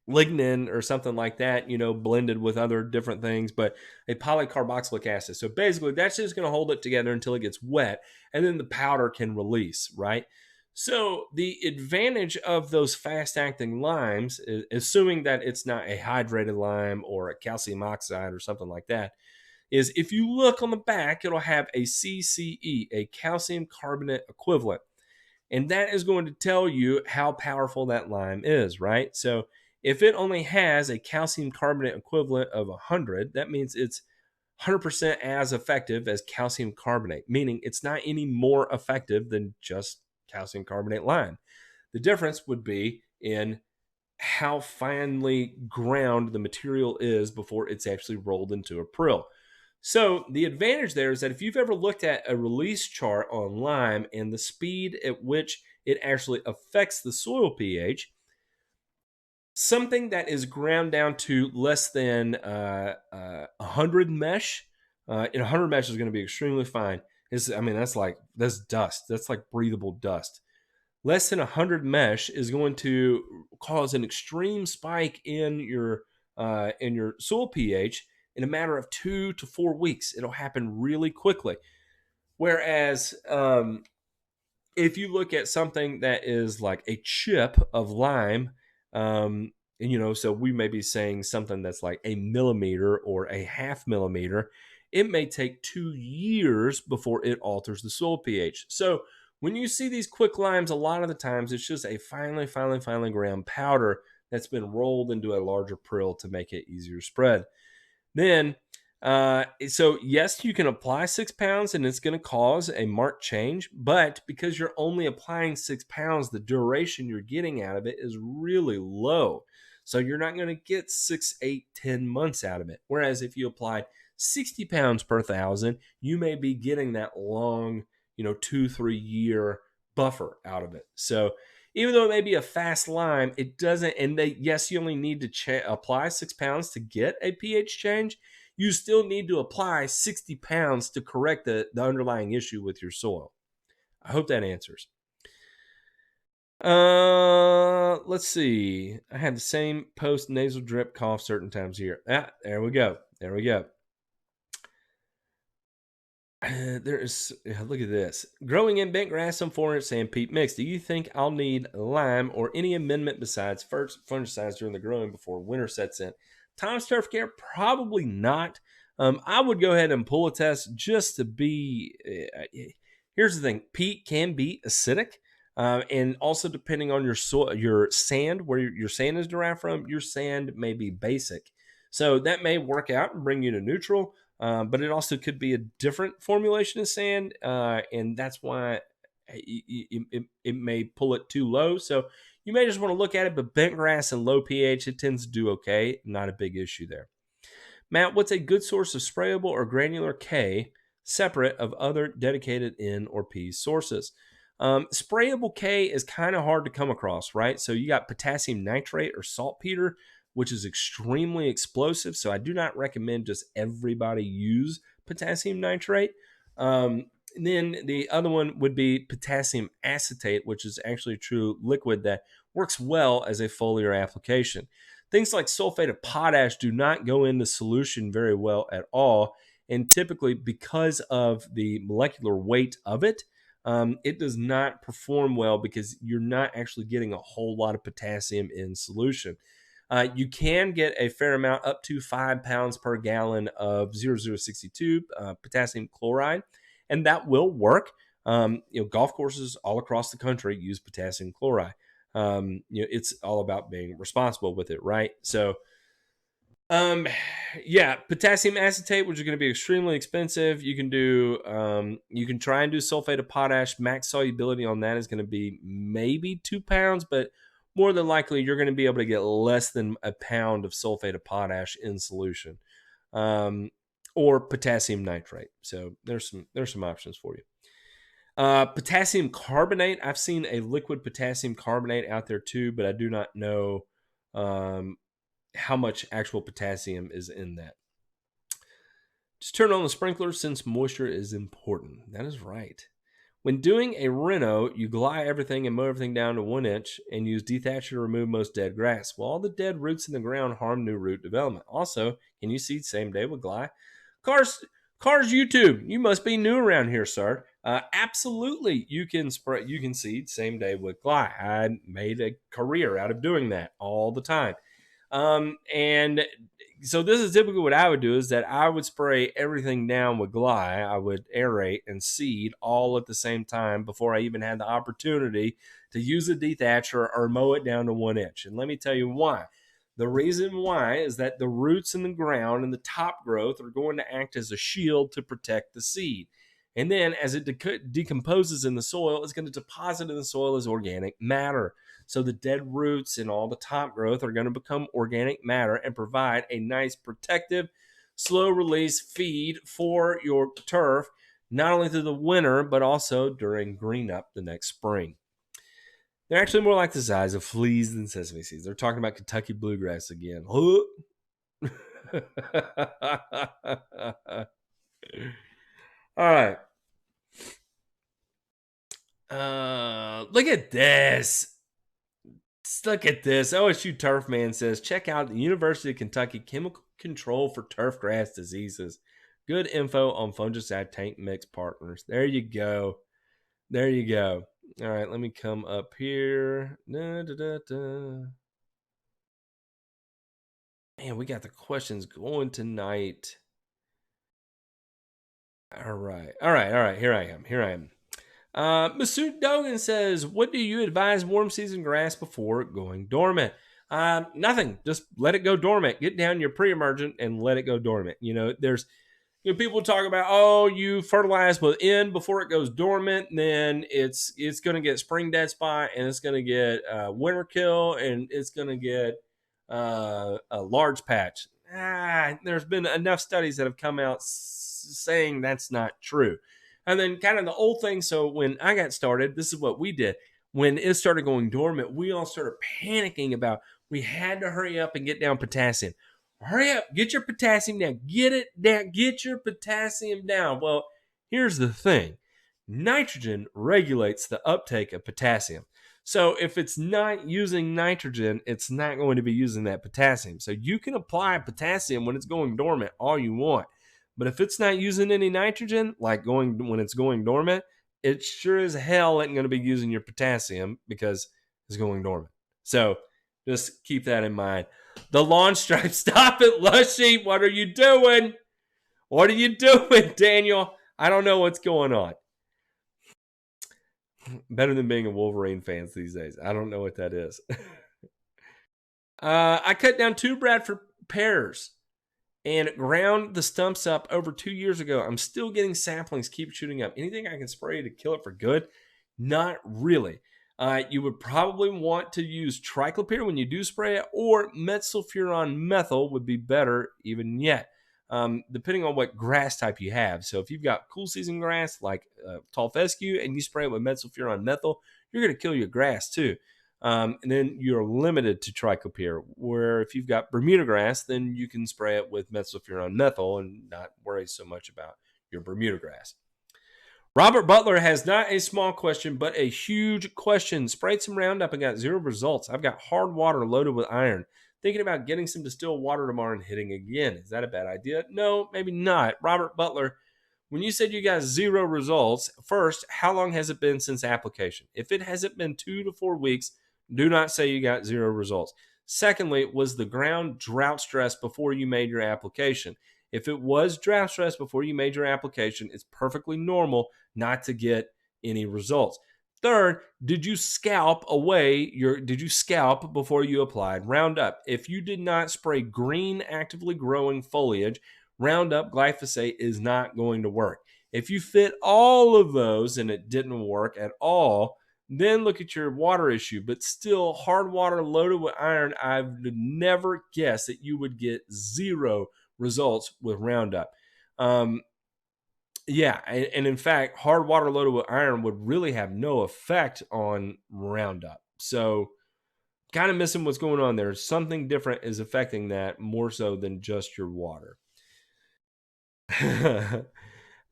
lignin or something like that, blended with other different things, but a polycarboxylic acid. So basically, that's just going to hold it together until it gets wet, and then the powder can release, right? So the advantage of those fast-acting limes, assuming that it's not a hydrated lime or a calcium oxide or something like that, is if you look on the back, it'll have a CCE, a calcium carbonate equivalent. And that is going to tell you how powerful that lime is, right? So if it only has a calcium carbonate equivalent of 100, that means it's 100% as effective as calcium carbonate, meaning it's not any more effective than just calcium carbonate lime. The difference would be in how finely ground the material is before it's actually rolled into a prill. So the advantage there is that if you've ever looked at a release chart on lime and the speed at which it actually affects the soil pH, something that is ground down to less than 100 mesh, and 100 mesh is going to be extremely fine. That's dust. That's like breathable dust. Less than 100 mesh is going to cause an extreme spike in your soil pH in a matter of 2 to 4 weeks. It'll happen really quickly. Whereas if you look at something that is like a chip of lime, and so we may be saying something that's like a millimeter or a half millimeter, it may take 2 years before it alters the soil pH. So when you see these quick limes, a lot of the times it's just a finely ground powder that's been rolled into a larger prill to make it easier to spread. Then, so yes, you can apply 6 pounds and it's going to cause a marked change, but because you're only applying 6 pounds, the duration you're getting out of it is really low. So you're not going to get 6, 8, 10 months out of it. Whereas if you applied 60 pounds per thousand, you may be getting that long, 2-3 year buffer out of it. So even though it may be a fast lime, it doesn't, and yes, you only need to apply 6 pounds to get a pH change. You still need to apply 60 pounds to correct the underlying issue with your soil. I hope that answers. Let's see. I had the same post nasal drip cough certain times here. There we go. Look at this. Growing in bent grass and forage sand peat mix. Do you think I'll need lime or any amendment besides fungicides during the growing before winter sets in? Tom's turf care, probably not. I would go ahead and pull a test just to be. Here's the thing: peat can be acidic, and also depending on your soil, your sand, where your sand is derived from, your sand may be basic. So that may work out and bring you to neutral. But it also could be a different formulation of sand, and that's why it may pull it too low. So you may just want to look at it, but bent grass and low pH, it tends to do okay. Not a big issue there. Matt, what's a good source of sprayable or granular K separate of other dedicated N or P sources? Sprayable K is kind of hard to come across, right? So you got potassium nitrate or saltpeter, which is extremely explosive. So I do not recommend just everybody use potassium nitrate. Then the other one would be potassium acetate, which is actually a true liquid that works well as a foliar application. Things like sulfate of potash do not go into solution very well at all. And typically, because of the molecular weight of it, it does not perform well because you're not actually getting a whole lot of potassium in solution. You can get a fair amount, up to 5 pounds per gallon of 0062 potassium chloride, and that will work. Golf courses all across the country use potassium chloride. It's all about being responsible with it, right? So, potassium acetate, which is going to be extremely expensive. You can try and do sulfate of potash. Max solubility on that is going to be maybe 2 pounds, but more than likely you're going to be able to get less than a pound of sulfate of potash in solution, or potassium nitrate. So there's some options for you. Potassium carbonate. I've seen a liquid potassium carbonate out there too, but I do not know how much actual potassium is in that. Just turn on the sprinkler since moisture is important. That is right. When doing a reno, you glide everything and mow everything down to 1 inch and use dethatcher to remove most dead grass. Well, all the dead roots in the ground harm new root development. Also, can you seed same day with glide? Cars YouTube, you must be new around here, sir. Absolutely, you can seed same day with glide. I made a career out of doing that all the time. And so this is typically what I would do, is that I would spray everything down with glide. I would aerate and seed all at the same time before I even had the opportunity to use a dethatcher or mow it down to 1 inch. And let me tell you why. The reason why is that the roots in the ground and the top growth are going to act as a shield to protect the seed. And then as it decomposes in the soil, it's going to deposit in the soil as organic matter. So the dead roots and all the top growth are going to become organic matter and provide a nice protective, slow release feed for your turf, not only through the winter, but also during green up the next spring. They're actually more like the size of fleas than sesame seeds. They're talking about Kentucky bluegrass again. All right. Look at this. Look at this. OSU Turf Man says, check out the University of Kentucky Chemical Control for Turf Grass Diseases. Good info on fungicide tank mix partners. There you go. There you go. All right, let me come up here. Man, we got the questions going tonight. All right. Here I am. Masood Dogan says, what do you advise warm season grass before going dormant? Nothing. Just let it go dormant. Get down your pre-emergent and let it go dormant. There's people talk about, oh, you fertilize with N before it goes dormant, and then it's going to get spring dead spot, and it's going to get winter kill, and it's going to get a large patch. There's been enough studies that have come out saying that's not true. And then kind of the old thing. So when I got started, this is what we did. When it started going dormant, we all started panicking about we had to hurry up and get down potassium. Hurry up, get your potassium down. Get it down. Get your potassium down. Well, here's the thing. Nitrogen regulates the uptake of potassium. So if it's not using nitrogen, it's not going to be using that potassium. So you can apply potassium when it's going dormant all you want. But if it's not using any nitrogen, like when it's going dormant, it sure as hell ain't going to be using your potassium because it's going dormant. So just keep that in mind. The lawn stripe, stop it, Lushy. What are you doing? What are you doing, Daniel? I don't know what's going on. Better than being a Wolverine fan these days. I don't know what that is. I cut down 2 Bradford pears and ground the stumps up over 2 years ago. I'm still getting saplings keep shooting up. Anything I can spray to kill it for good? Not really. You would probably want to use triclopyr when you do spray it, or methylsulfuron methyl would be better even yet, depending on what grass type you have. So if you've got cool season grass like tall fescue and you spray it with methylsulfuron methyl, you're going to kill your grass too. And then you're limited to triclopyr, where if you've got Bermuda grass, then you can spray it with methylsulfuron methyl and not worry so much about your Bermuda grass. Robert Butler has not a small question, but a huge question. Sprayed some Roundup and got 0 results. I've got hard water loaded with iron. Thinking about getting some distilled water tomorrow and hitting again. Is that a bad idea? No, maybe not. Robert Butler, when you said you got 0 results, first, how long has it been since application? If it hasn't been 2 to 4 weeks, do not say you got 0 results. Secondly, was the ground drought stressed before you made your application? If it was drought stressed before you made your application, it's perfectly normal not to get any results. Third, did you scalp before you applied Roundup? If you did not spray green, actively growing foliage, Roundup glyphosate is not going to work. If you fit all of those and it didn't work at all, then look at your water issue. But still, hard water loaded with iron, I would never guess that you would get 0 results with Roundup. Yeah, and in fact, hard water loaded with iron would really have no effect on Roundup. So kind of missing what's going on there. Something different is affecting that more so than just your water.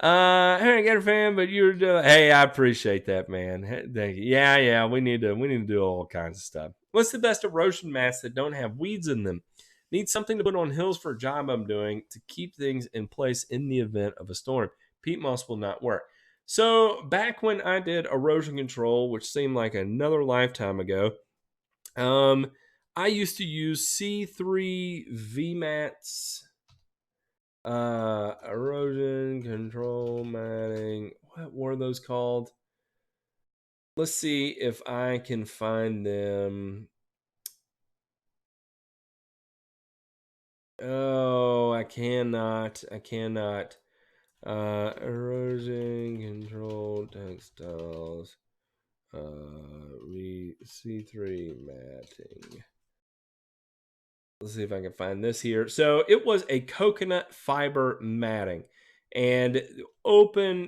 Hey, I got a fan, but you're doing. Hey, I appreciate that, man. Thank you. Yeah. We need to do all kinds of stuff. What's the best erosion mats that don't have weeds in them? Need something to put on hills for a job I'm doing to keep things in place in the event of a storm. Peat moss will not work. So back when I did erosion control, which seemed like another lifetime ago, I used to use C3 VMATs. Erosion control matting. What were those called? Let's see if I can find them. Oh, I cannot. Erosion control textiles. C3 matting. Let's see if I can find this here. So it was a coconut fiber matting, and open,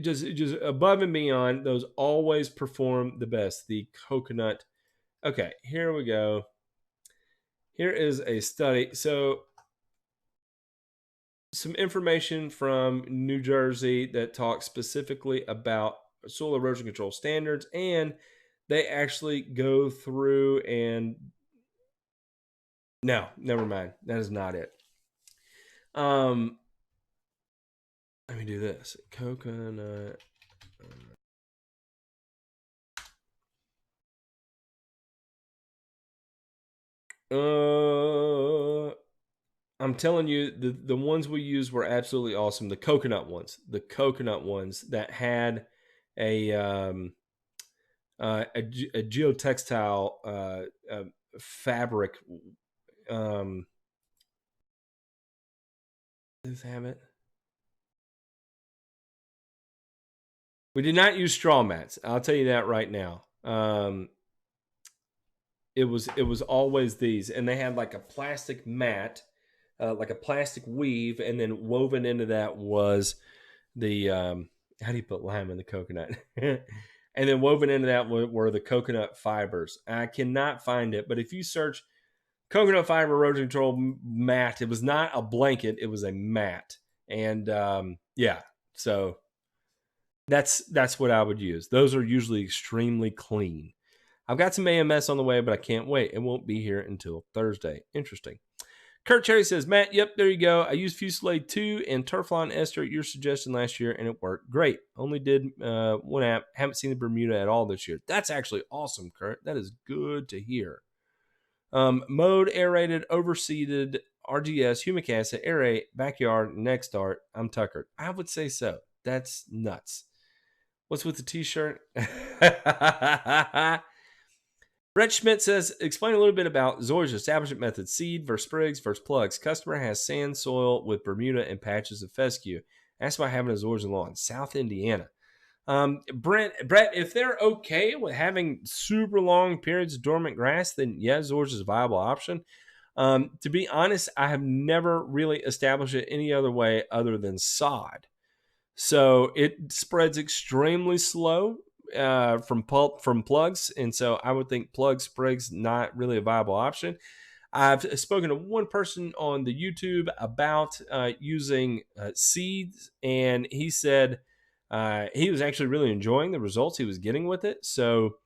just above and beyond, those always perform the best. The coconut. Okay, here we go. Here is a study. So some information from New Jersey that talks specifically about soil erosion control standards, and they actually go through and no, never mind. That is not it. Let me do this. Coconut. I'm telling you, the ones we used were absolutely awesome. The coconut ones that had a geotextile fabric. Does have it? We did not use straw mats. I'll tell you that right now. It was always these, and they had like a plastic mat, like a plastic weave, and then woven into that was the how do you put lime in the coconut? And then woven into that were the coconut fibers. I cannot find it, but if you search coconut fiber erosion control mat, it was not a blanket, it was a mat, and yeah, so that's what I would use. Those are usually extremely clean. I've got some AMS on the way, but I can't wait. It won't be here until Thursday. Interesting. Kurt Cherry says, Matt, yep, there you go. I used Fusillade 2 and Turflon Ester at your suggestion last year, and it worked great. Only did one app. Haven't seen the Bermuda at all this year. That's actually awesome, Kurt. That is good to hear. Mode, aerated, overseeded, RGS, humic acid, aerate, backyard, next start. I'm tuckered. I would say so. That's nuts. What's with the t-shirt? Brett Schmidt says, explain a little bit about Zoy's establishment method, seed versus sprigs versus plugs. Customer has sand soil with Bermuda and patches of fescue. Asked about having a Zoy's lawn, South Indiana. Brett, if they're okay with having super long periods of dormant grass, then yeah, Zoy's is a viable option. To be honest, I have never really established it any other way other than sod. So it spreads extremely slow from plugs, and so I would think plug sprigs not really a viable option. I've spoken to one person on the YouTube about using seeds, and he said he was actually really enjoying the results he was getting with it. So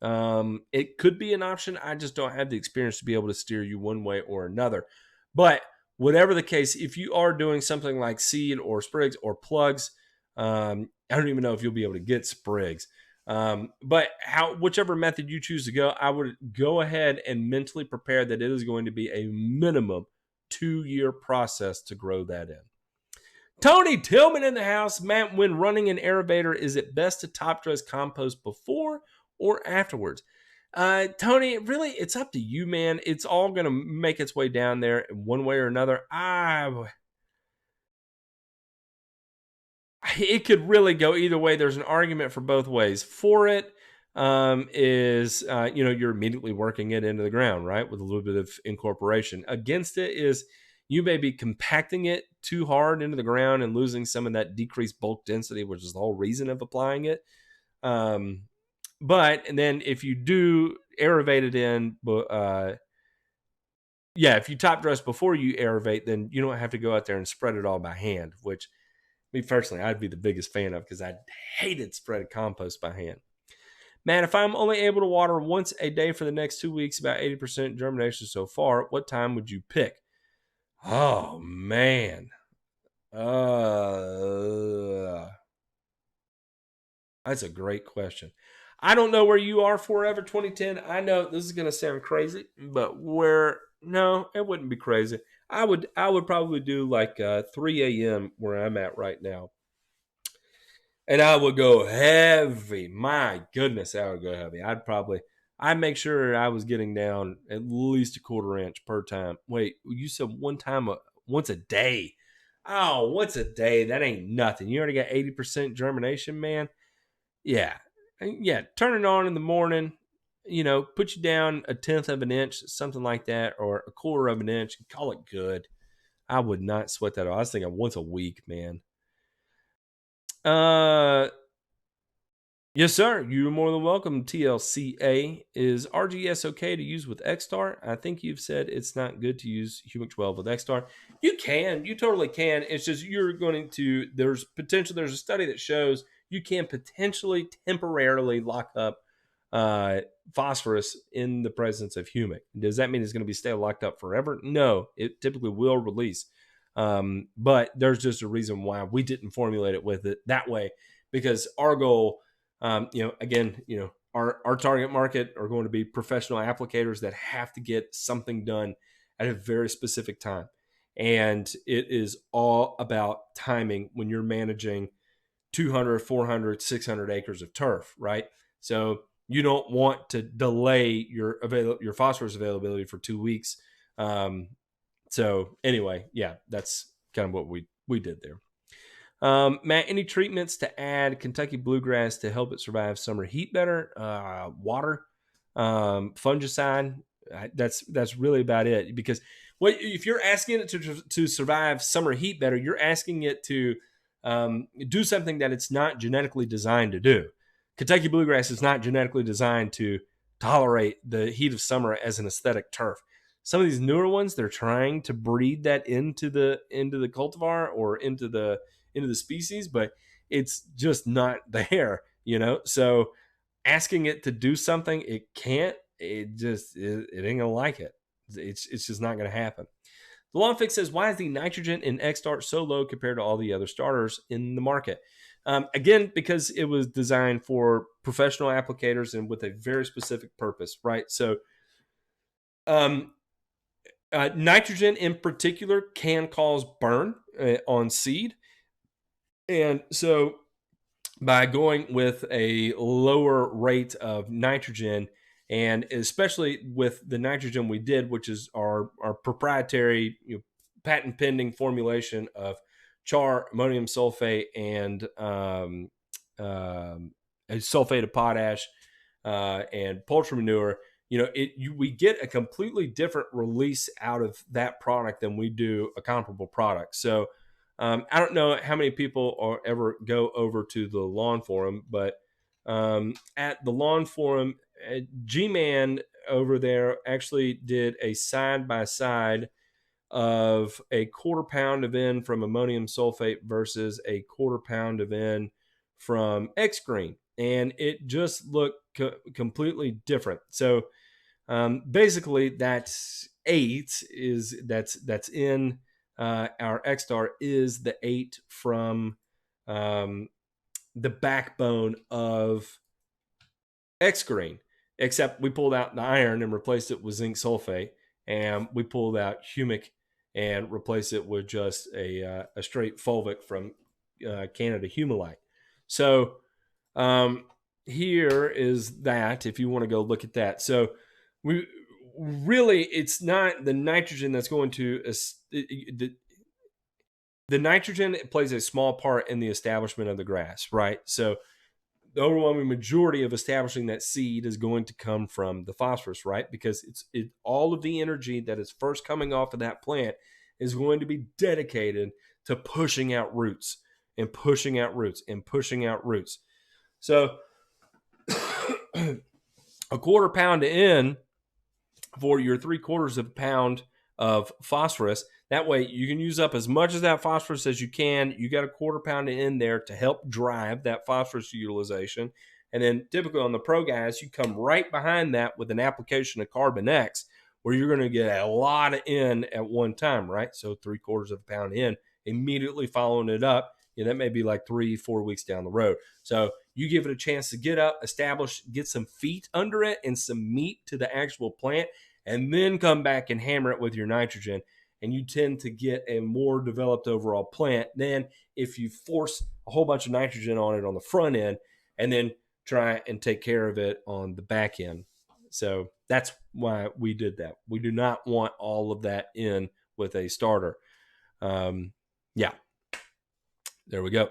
it could be an option. I just don't have the experience to be able to steer you one way or another. But whatever the case, if you are doing something like seed or sprigs or plugs, I don't even know if you'll be able to get sprigs. But whichever method you choose to go, I would go ahead and mentally prepare that it is going to be a minimum 2-year process to grow that in. Tony Tillman in the house. Matt, when running an aerator, is it best to top dress compost before or afterwards? Tony, really, it's up to you, man. It's all going to make its way down there one way or another. It could really go either way. There's an argument for both ways. For it is, you're immediately working it into the ground, right, with a little bit of incorporation. Against it is you may be compacting it too hard into the ground and losing some of that decreased bulk density, which is the whole reason of applying it. But and then if you do aerate it in, if you top dress before you aerate, then you don't have to go out there and spread it all by hand, which Me personally, I'd be the biggest fan of because I hated spreading compost by hand. Man, if I'm only able to water once a day for the next 2 weeks, about 80% germination so far, what time would you pick? Oh, man. That's a great question. I don't know where you are, Forever 2010. I know this is going to sound crazy, but no, it wouldn't be crazy. I would probably do like 3 a.m. where I'm at right now. And I would go heavy. My goodness, I would go heavy. I'd make sure I was getting down at least a quarter inch per time. Wait, you said once a day. Oh, once a day. That ain't nothing. You already got 80% germination, man. Yeah. Yeah. Turn it on in the morning, put you down a tenth of an inch, something like that, or a quarter of an inch, and call it good. I would not sweat that. I was thinking once a week, man. Yes, sir. You're more than welcome. TLCA. Is RGS okay to use with XStar? I think you've said it's not good to use Humic 12 with XStar. You can. You totally can. It's just there's a study that shows you can potentially temporarily lock up phosphorus in the presence of humic. Does that mean it's going to be stay locked up forever? No, it typically will release. But there's just a reason why we didn't formulate it with it that way, because our goal, our target market are going to be professional applicators that have to get something done at a very specific time. And it is all about timing when you're managing 200, 400, 600 acres of turf, right? So you don't want to delay your phosphorus availability for 2 weeks. So anyway, yeah, that's kind of what we did there. Matt, any treatments to add Kentucky bluegrass to help it survive summer heat better? Water, fungicide. That's really about it. Because if you're asking it to survive summer heat better, you're asking it to do something that it's not genetically designed to do. Kentucky bluegrass is not genetically designed to tolerate the heat of summer as an aesthetic turf. Some of these newer ones, they're trying to breed that into the cultivar or into the species, but it's just not there, So asking it to do something it can't, it ain't gonna like it. It's just not gonna happen. The Lawn Fix says, why is the nitrogen in X-Start so low compared to all the other starters in the market? Again, because it was designed for professional applicators and with a very specific purpose, right? So nitrogen in particular can cause burn on seed. And so by going with a lower rate of nitrogen, and especially with the nitrogen we did, which is our proprietary patent pending formulation of char, ammonium sulfate, and sulfate of potash and poultry manure, we get a completely different release out of that product than we do a comparable product. So I don't know how many people ever go over to the Lawn Forum, but at the Lawn Forum, G-Man over there actually did a side-by-side of a quarter pound of N from ammonium sulfate versus a quarter pound of N from X-Green. And it just looked completely different. So basically, that's that's in our X-Star is the 8 from the backbone of X-Green, except we pulled out the iron and replaced it with zinc sulfate, and we pulled out humic and replaced it with just a straight fulvic from Canada Humulite. So here is that, if you want to go look at that. So we really, it's not the nitrogen that's going to the nitrogen plays a small part in the establishment of the grass, right? So the overwhelming majority of establishing that seed is going to come from the phosphorus, right? Because all of the energy that is first coming off of that plant is going to be dedicated to pushing out roots and pushing out roots and pushing out roots. So a quarter pound in for your 3/4 of a pound of phosphorus. That way you can use up as much of that phosphorus as you can. You got a 1/4 pound in there to help drive that phosphorus utilization. And then typically on the Pro guys, you come right behind that with an application of Carbon X, where you're going to get a lot in at one time, right? So 3/4 of a pound in, immediately following it up. That may be like 3-4 weeks down the road. So you give it a chance to get up, establish, get some feet under it and some meat to the actual plant, and then come back and hammer it with your nitrogen. And you tend to get a more developed overall plant than if you force a whole bunch of nitrogen on it on the front end and then try and take care of it on the back end. So that's why we did that. We do not want all of that in with a starter. Yeah. There we go.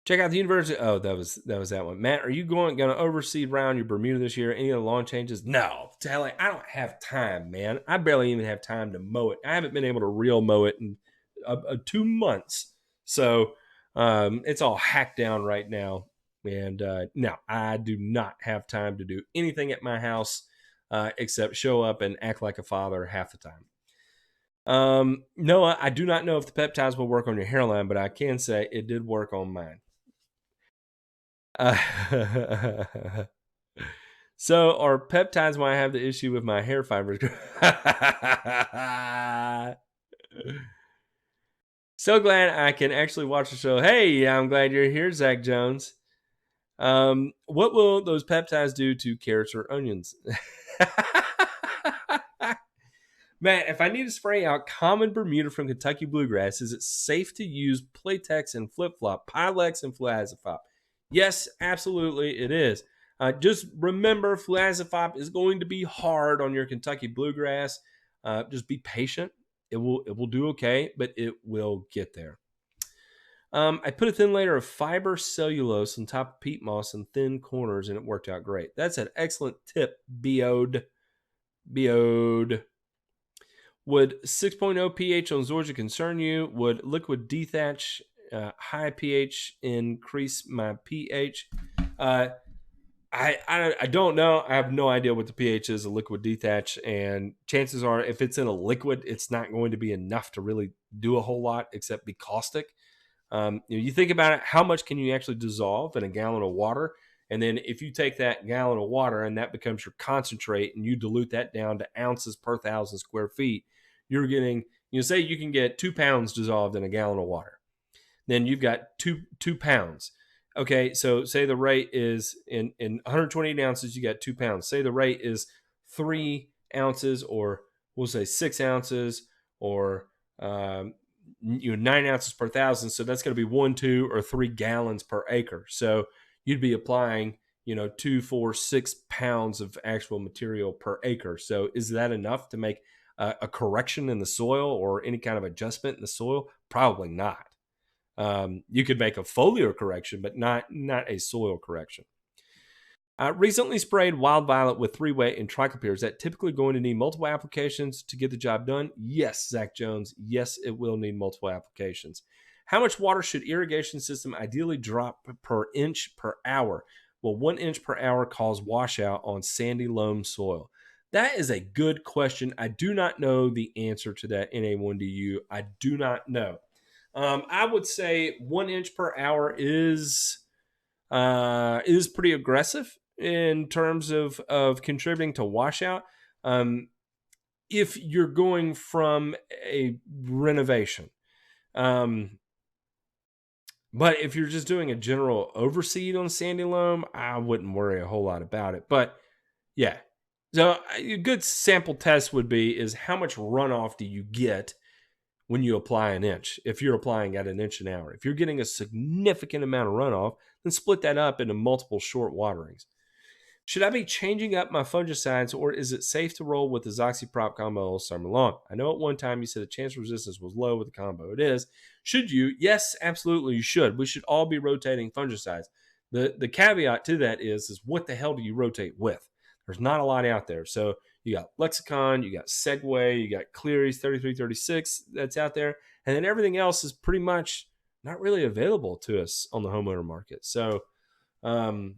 Check out the university. Oh, that was that one. Matt, are you going to overseed round your Bermuda this year? Any of the lawn changes? No. Tally, I don't have time, man. I barely even have time to mow it. I haven't been able to real mow it in 2 months. So it's all hacked down right now. And no, I do not have time to do anything at my house except show up and act like a father half the time. Noah, I do not know if the peptides will work on your hairline, but I can say it did work on mine. So are peptides why I have the issue with my hair fibers? So glad I can actually watch the show. Hey, I'm glad you're here, Zach Jones. What will those peptides do to carrots or onions? Matt, if I need to spray out common Bermuda from Kentucky bluegrass, is it safe to use Playtex and flip-flop, Pylex and fluazepop? Yes, absolutely it is. Just remember, fluazepop is going to be hard on your Kentucky bluegrass. Just be patient. It will do okay, but it will get there. I put a thin layer of fiber cellulose on top of peat moss and thin corners, and it worked out great. That's an excellent tip, Beode. Would 6.0 pH on Zorja concern you? Would liquid dethatch high pH increase my pH? I don't know. I have no idea what the pH is of liquid dethatch, and chances are if it's in a liquid, it's not going to be enough to really do a whole lot except be caustic. You think about it, how much can you actually dissolve in a gallon of water? And then if you take that gallon of water and that becomes your concentrate and you dilute that down to ounces per 1,000 square feet, you're getting, say you can get 2 pounds dissolved in a gallon of water. Then you've got two pounds. Okay, so say the rate is in 128 ounces, you got 2 pounds. Say the rate is 3 ounces, or we'll say 6 ounces, or 9 ounces per 1,000. So that's going to be 1, 2, or 3 gallons per acre. So you'd be applying, 2, 4, 6 pounds of actual material per acre. So is that enough to make a correction in the soil or any kind of adjustment in the soil? Probably not. You could make a foliar correction, but not a soil correction. Recently sprayed wild violet with 3-way and triclopyr. Is that typically going to need multiple applications to get the job done? Yes, Zach Jones. Yes, it will need multiple applications. How much water should irrigation system ideally drop per inch per hour? Will 1 inch per hour cause washout on sandy loam soil? That is a good question. I do not know the answer to that, NA1DU. I do not know. I would say 1 inch per hour is pretty aggressive in terms of contributing to washout. If you're going from a renovation. But if you're just doing a general overseed on sandy loam, I wouldn't worry a whole lot about it. But yeah. So a good sample test would be is how much runoff do you get when you apply an inch, if you're applying at an inch an hour. If you're getting a significant amount of runoff, then split that up into multiple short waterings. Should I be changing up my fungicides, or is it safe to roll with the Zoxyprop combo all summer long? I know at one time you said the chance of resistance was low with the combo. It is. Should you? Yes, absolutely you should. We should all be rotating fungicides. The caveat to that is what the hell do you rotate with? There's not a lot out there. So you got Lexicon, you got Segway, you got Cleary's 3336 that's out there. And then everything else is pretty much not really available to us on the homeowner market. So on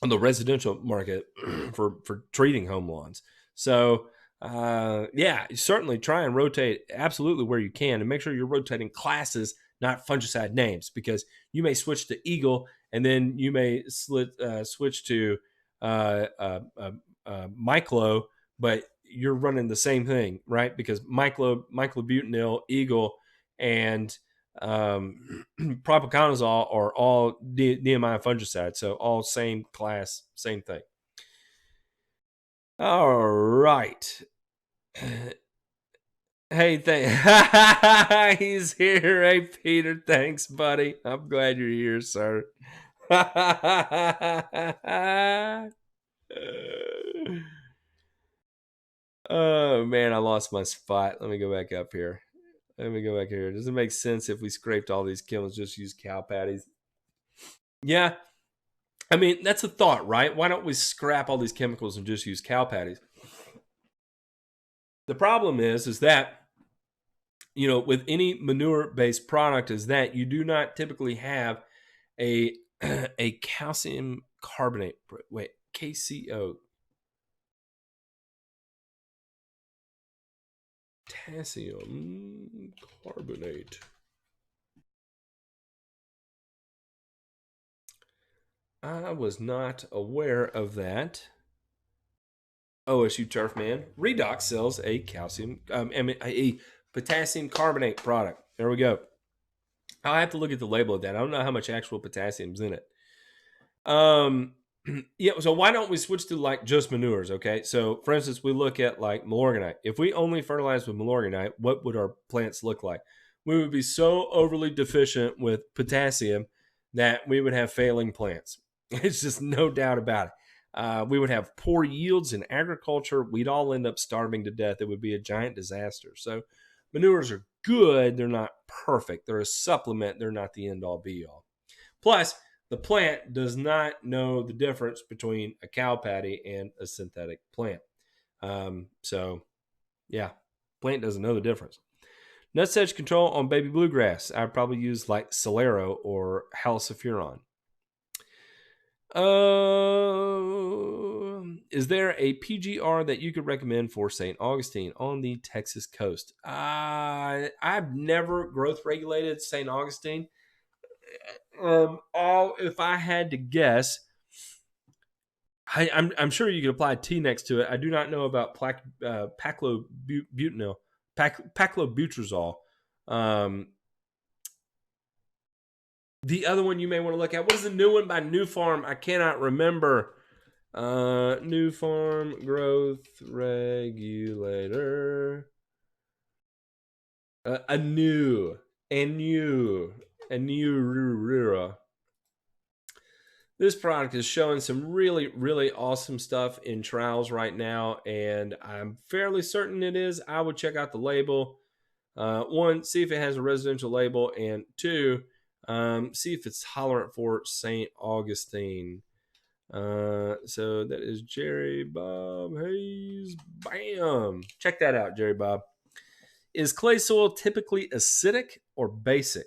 the residential market for treating home lawns. So Yeah, certainly try and rotate absolutely where you can, and make sure you're rotating classes, not fungicide names, because you may switch to Eagle and then you may switch to uh, uh, uh, Myclo, but you're running the same thing, right? Because myclobutanil, Eagle, and propiconazole are all DMI fungicides, so all same class, same thing. All right. Hey, he's here. Hey, Peter. Thanks, buddy. I'm glad you're here, sir. Oh man, I lost my spot. Let me go back up here. Let me go back here. Does it make sense if we scraped all these kilns, just use cow patties? Yeah, I mean that's a thought, right? Why don't we scrap all these chemicals and just use cow patties? The problem is that with any manure-based product, is that you do not typically have a a calcium carbonate. Wait, KCO. Potassium carbonate. I was not aware of that. OSU Turfman. Redox sells a a potassium carbonate product. There we go. I'll have to look at the label of that. I don't know how much actual potassium's in it. Yeah, so why don't we switch to like just manures? Okay, so for instance, we look at like Milorganite. If we only fertilize with Milorganite, what would our plants look like? We would be so overly deficient with potassium that we would have failing plants. It's just no doubt about it. We would have poor yields in agriculture. We'd all end up starving to death. It would be a giant disaster. So manures are good. They're not perfect. They're a supplement. They're not the end all be all. Plus, the plant does not know the difference between a cow patty and a synthetic plant. So, yeah, plant doesn't know the difference. Nutsedge control on baby bluegrass. I'd probably use like Solero or Halciferon. Is there a PGR that you could recommend for St. Augustine on the Texas coast? I've never growth regulated St. Augustine. If I had to guess, I'm sure you could apply T next to it. I do not know about paclobutanil, paclobutrazole. The other one you may want to look at. What is the new one by NuFarm? I cannot remember. NuFarm growth regulator. A new. This product is showing some really, really awesome stuff in trials right now, and I'm fairly certain it is. I would check out the label. One, see if it has a residential label, and two, see if it's tolerant for St. Augustine. So that is Jerry Bob Hayes. Bam! Check that out, Jerry Bob. Is clay soil typically acidic or basic?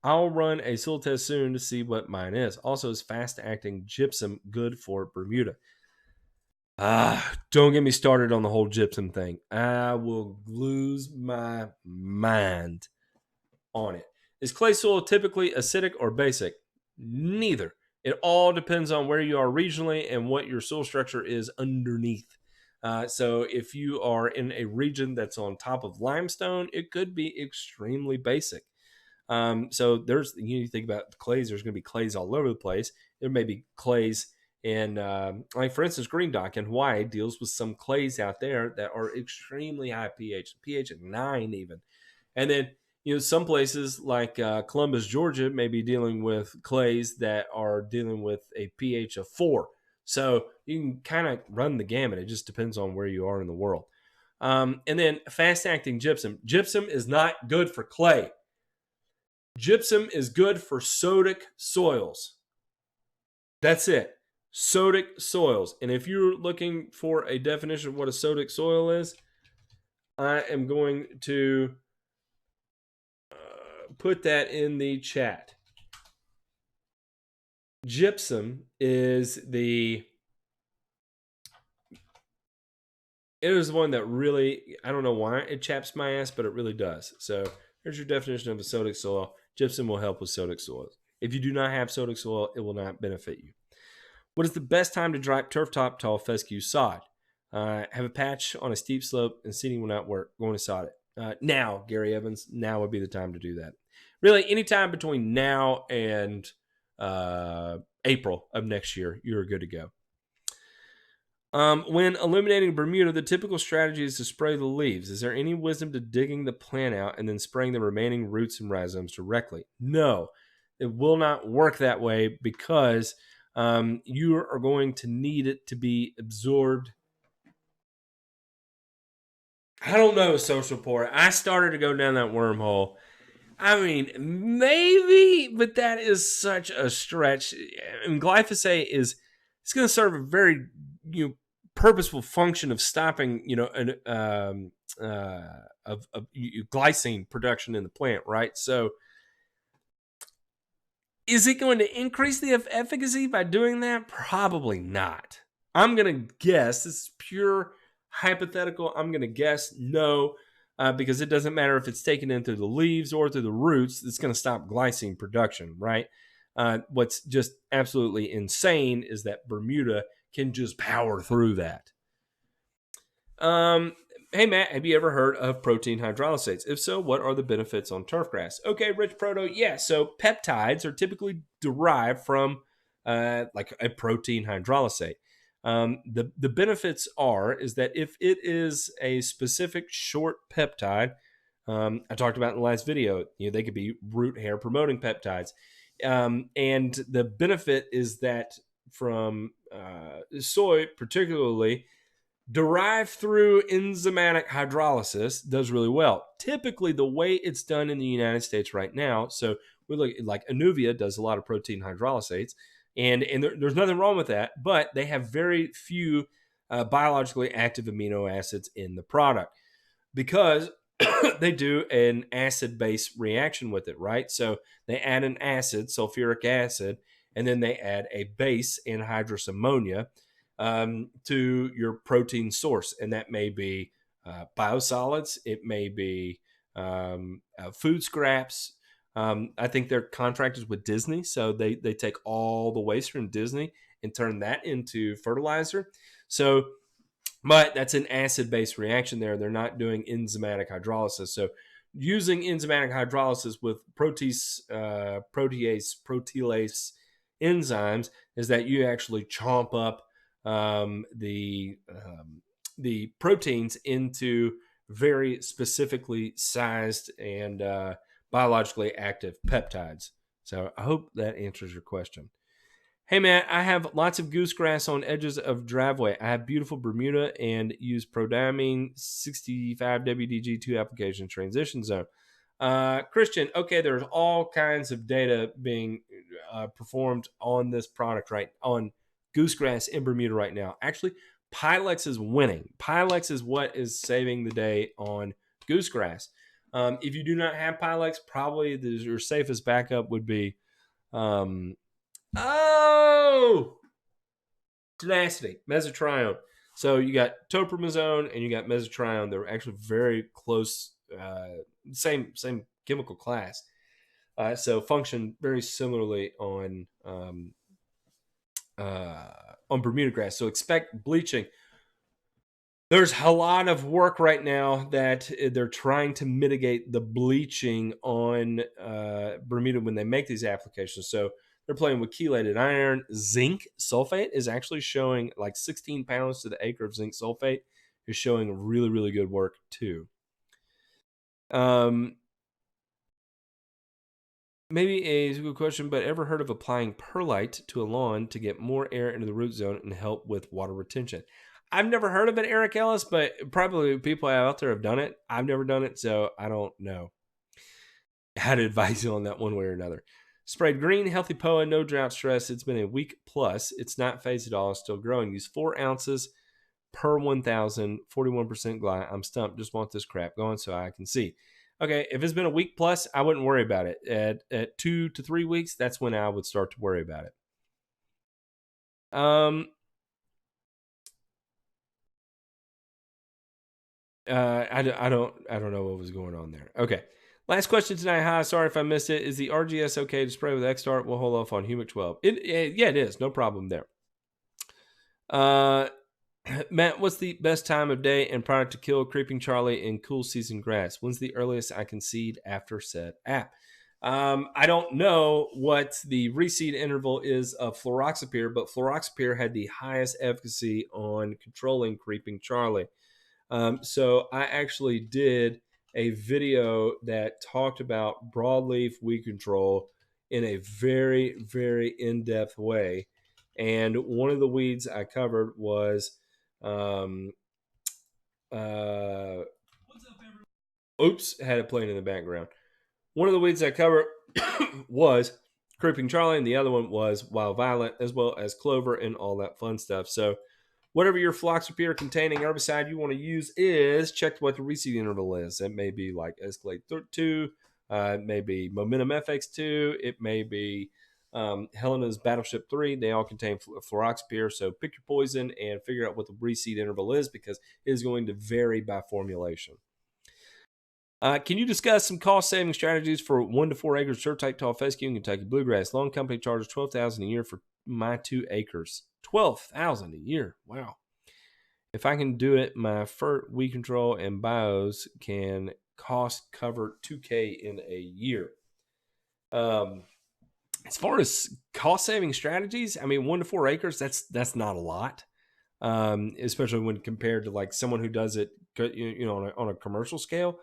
I'll run a soil test soon to see what mine is. Also, is fast acting gypsum good for Bermuda? Don't get me started on the whole gypsum thing. I will lose my mind on it. Is clay soil typically acidic or basic? Neither. It all depends on where you are regionally and what your soil structure is underneath. So if you are in a region that's on top of limestone, it could be extremely basic. So you think about the clays, there's going to be clays all over the place. There may be clays in, like for instance, Green Dock in Hawaii deals with some clays out there that are extremely high pH at 9 even. And then, some places like Columbus, Georgia may be dealing with clays that are dealing with a pH of 4. So you can kind of run the gamut. It just depends on where you are in the world. And then fast-acting gypsum. Gypsum is not good for clay. Gypsum is good for sodic soils. That's it. Sodic soils. And if you're looking for a definition of what a sodic soil is, I am going to put that in the chat. Gypsum is It is one that really, I don't know why it chaps my ass, but it really does. So here's your definition of a sodic soil. Gypsum will help with sodic soils. If you do not have sodic soil, it will not benefit you. What is the best time to dry turf top tall fescue sod? Have a patch on a steep slope and seeding will not work. Going to sod it. Now, Gary Evans, now would be the time to do that. Really, anytime between now and April of next year, you're good to go. When illuminating Bermuda, the typical strategy is to spray the leaves. Is there any wisdom to digging the plant out and then spraying the remaining roots and rhizomes directly? No, it will not work that way because you are going to need it to be absorbed. I don't know, social pour. I started to go down that wormhole. I mean, maybe, but that is such a stretch. And glyphosate is it's going to serve a very purposeful function of stopping of glycine production in the plant, right? So, is it going to increase the efficacy by doing that? Probably not. I'm going to guess this is pure hypothetical. I'm going to guess no. Because it doesn't matter if it's taken in through the leaves or through the roots, it's going to stop glycine production, right? What's just absolutely insane is that Bermuda can just power through that. Hey, Matt, have you ever heard of protein hydrolysates? If so, what are the benefits on turfgrass? Okay, Rich Proto, yeah. So peptides are typically derived from like a protein hydrolysate. The benefits is that if it is a specific short peptide, I talked about in the last video, they could be root hair promoting peptides. And the benefit is that from soy, particularly, derived through enzymatic hydrolysis does really well. Typically, the way it's done in the United States right now, so we look like Anuvia does a lot of protein hydrolysates, and there's nothing wrong with that, but they have very few biologically active amino acids in the product because they do an acid-base reaction with it, right? So they add an acid, sulfuric acid, and then they add a base, anhydrous ammonia, to your protein source. And that may be biosolids, it may be food scraps. I think they're contractors with Disney, so they take all the waste from Disney and turn that into fertilizer. So, but that's an acid-based reaction there. They're not doing enzymatic hydrolysis. So, using enzymatic hydrolysis with protease, proteolase enzymes is that you actually chomp up the proteins into very specifically sized and biologically active peptides. So I hope that answers your question. Hey, Matt, I have lots of goosegrass on edges of driveway. I have beautiful Bermuda and use Prodiamine 65 WDG2 application transition zone. Christian, okay, there's all kinds of data being performed on this product, right? On goosegrass in Bermuda right now. Actually, Pilex is winning. Pilex is what is saving the day on goosegrass. If you do not have Pilex, probably your safest backup would be tenacity, mesotrione. So you got topramazone and you got mesotrione. They're actually very close, same chemical class. So function very similarly on Bermuda grass. So expect bleaching. There's a lot of work right now that they're trying to mitigate the bleaching on Bermuda when they make these applications. So they're playing with chelated iron. Zinc sulfate is actually showing like 16 pounds to the acre of zinc sulfate is showing really, really good work too. Maybe a good question, but ever heard of applying perlite to a lawn to get more air into the root zone and help with water retention? I've never heard of it, Eric Ellis, but probably people out there have done it. I've never done it, so I don't know how to advise you on that one way or another. Sprayed green, healthy POA, no drought stress. It's been a week plus. It's not phased at all. It's still growing. Use 4 ounces per 1,000, 41% gly. I'm stumped. Just want this crap going so I can see. Okay, if it's been a week plus, I wouldn't worry about it. At 2 to 3 weeks, that's when I would start to worry about it. I don't know what was going on there. Okay. Last question tonight. Hi, sorry if I missed it. Is the RGS okay to spray with X-Start? We'll hold off on Humic 12. Yeah, it is. No problem there. Matt, what's the best time of day and product to kill Creeping Charlie in cool season grass? When's the earliest I can seed after said app? I don't know what the reseed interval is of fluroxapyr, but fluroxapyr had the highest efficacy on controlling Creeping Charlie. So I actually did a video that talked about broadleaf weed control in a very, very in-depth way. And one of the weeds I covered was, oops, had it playing in the background. One of the weeds I covered was Creeping Charlie, and the other one was Wild Violet, as well as clover and all that fun stuff. So whatever your fluroxapyr containing herbicide you want to use is, check what the reseed interval is. It may be like Escalade 2, it may be Momentum FX2, it may be Helena's Battleship 3. They all contain fluroxapyr. So pick your poison and figure out what the reseed interval is, because it is going to vary by formulation. Can you discuss some cost-saving strategies for 1 to 4 acres dirt-type tall fescue in Kentucky bluegrass? Loan company charges $12,000 a year for my 2 acres. $12,000 a year. Wow. If I can do it, my FERT, weed control, and bios can cost cover $2K in a year. As far as cost-saving strategies, I mean, 1 to 4 acres, that's not a lot, especially when compared to like someone who does it, on a commercial scale.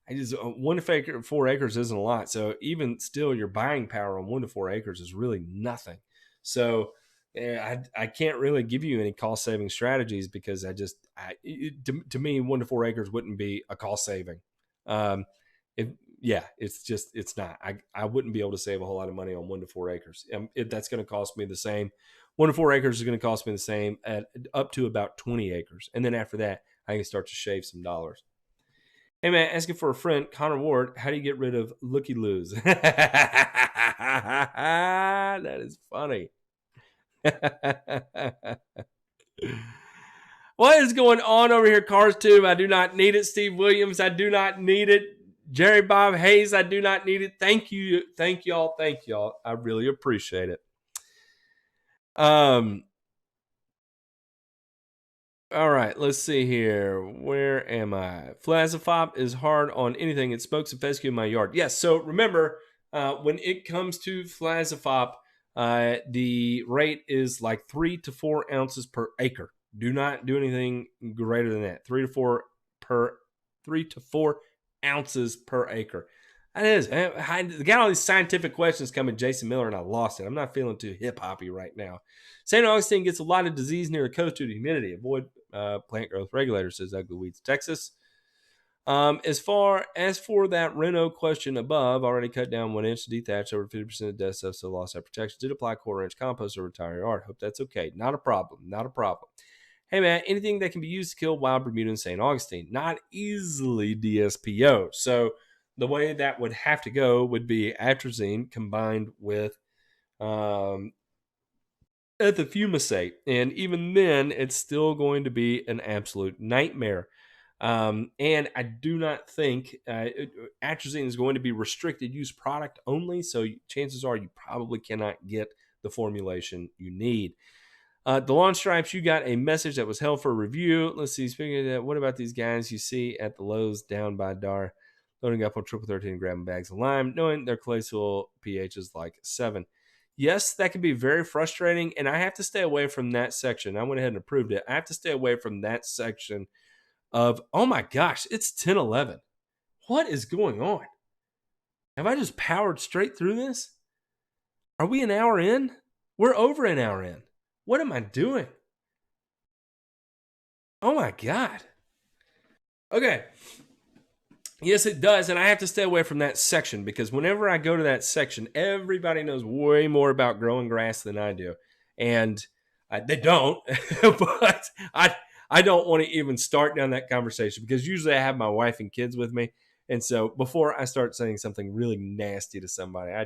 1 to 4 acres isn't a lot. So even still, your buying power on 1 to 4 acres is really nothing. So I can't really give you any cost saving strategies, because to me, 1 to 4 acres wouldn't be a cost saving. It's not. I wouldn't be able to save a whole lot of money on 1 to 4 acres. That's going to cost me the same. 1 to 4 acres is going to cost me the same at up to about 20 acres. And then after that, I can start to shave some dollars. Hey, man, asking for a friend, Connor Ward, how do you get rid of looky-loos? That is funny. What is going on over here, Cars Tube? I do not need it. Steve Williams, I do not need it. Jerry Bob Hayes, I do not need it. Thank you. Thank y'all. Thank y'all. I really appreciate it. All right, let's see here. Where am I? Flazafop is hard on anything. It smokes a fescue in my yard. Yes, so remember, when it comes to Flazafop, the rate is like 3 to 4 ounces per acre. Do not do anything greater than that. 3 to 4 ounces per acre. That is. I got all these scientific questions coming, Jason Miller, and I lost it. I'm not feeling too hip-hoppy right now. St. Augustine gets a lot of disease near the coast due to humidity. Avoid plant growth regulators, says Ugly Weeds, Texas. As far as for that Renault question above, already cut down 1 inch to detach over 50% of dead stuff, so lost that protection. Did apply 1/4 inch compost over entire yard. Hope that's okay. Not a problem. Not a problem. Hey, man, anything that can be used to kill wild Bermuda in St. Augustine? Not easily DSPO. So the way that would have to go would be atrazine combined with ethifumicate. And even then, it's still going to be an absolute nightmare. And I do not think atrazine is going to be restricted use product only. So chances are you probably cannot get the formulation you need. The lawn stripes, you got a message that was held for review. Let's see. Speaking of that, what about these guys you see at the Lowe's down by Dar, loading up on triple 13 grabbing bags of lime, knowing their clay soil pH is like 7? Yes, that can be very frustrating, and I have to stay away from that section. I went ahead and approved it. I have to stay away from that section of, oh my gosh, it's 10:11. What is going on? Have I just powered straight through this? Are we an hour in? We're over an hour in. What am I doing? Oh my God. Okay. Yes, it does. And I have to stay away from that section, because whenever I go to that section, everybody knows way more about growing grass than I do. And they don't, but I don't want to even start down that conversation, because usually I have my wife and kids with me. And so before I start saying something really nasty to somebody, I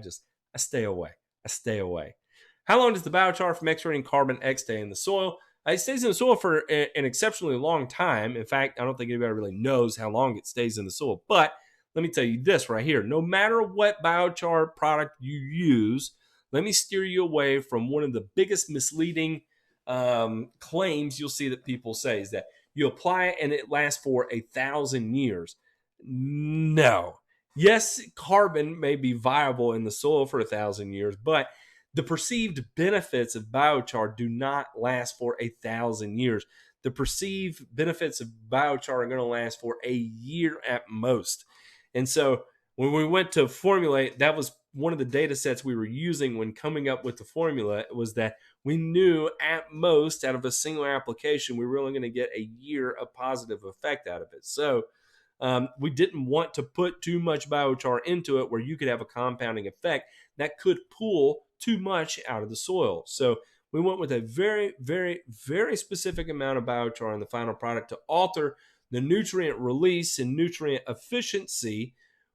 stay away. I stay away. How long does the biochar from X-raying carbon X stay in the soil? It stays in the soil for an exceptionally long time. In fact, I don't think anybody really knows how long it stays in the soil. But let me tell you this right here. No matter what biochar product you use, let me steer you away from one of the biggest misleading claims you'll see that people say is that you apply it and it lasts for 1,000 years. No. Yes, carbon may be viable in the soil for 1,000 years, but the perceived benefits of biochar do not last for 1,000 years. The perceived benefits of biochar are going to last for a year at most. And so when we went to formulate, that was one of the data sets we were using when coming up with the formula, was that we knew at most out of a single application, we were only going to get a year of positive effect out of it. So we didn't want to put too much biochar into it where you could have a compounding effect that could pull too much out of the soil. So we went with a very, very, very specific amount of biochar in the final product to alter the nutrient release and nutrient efficiency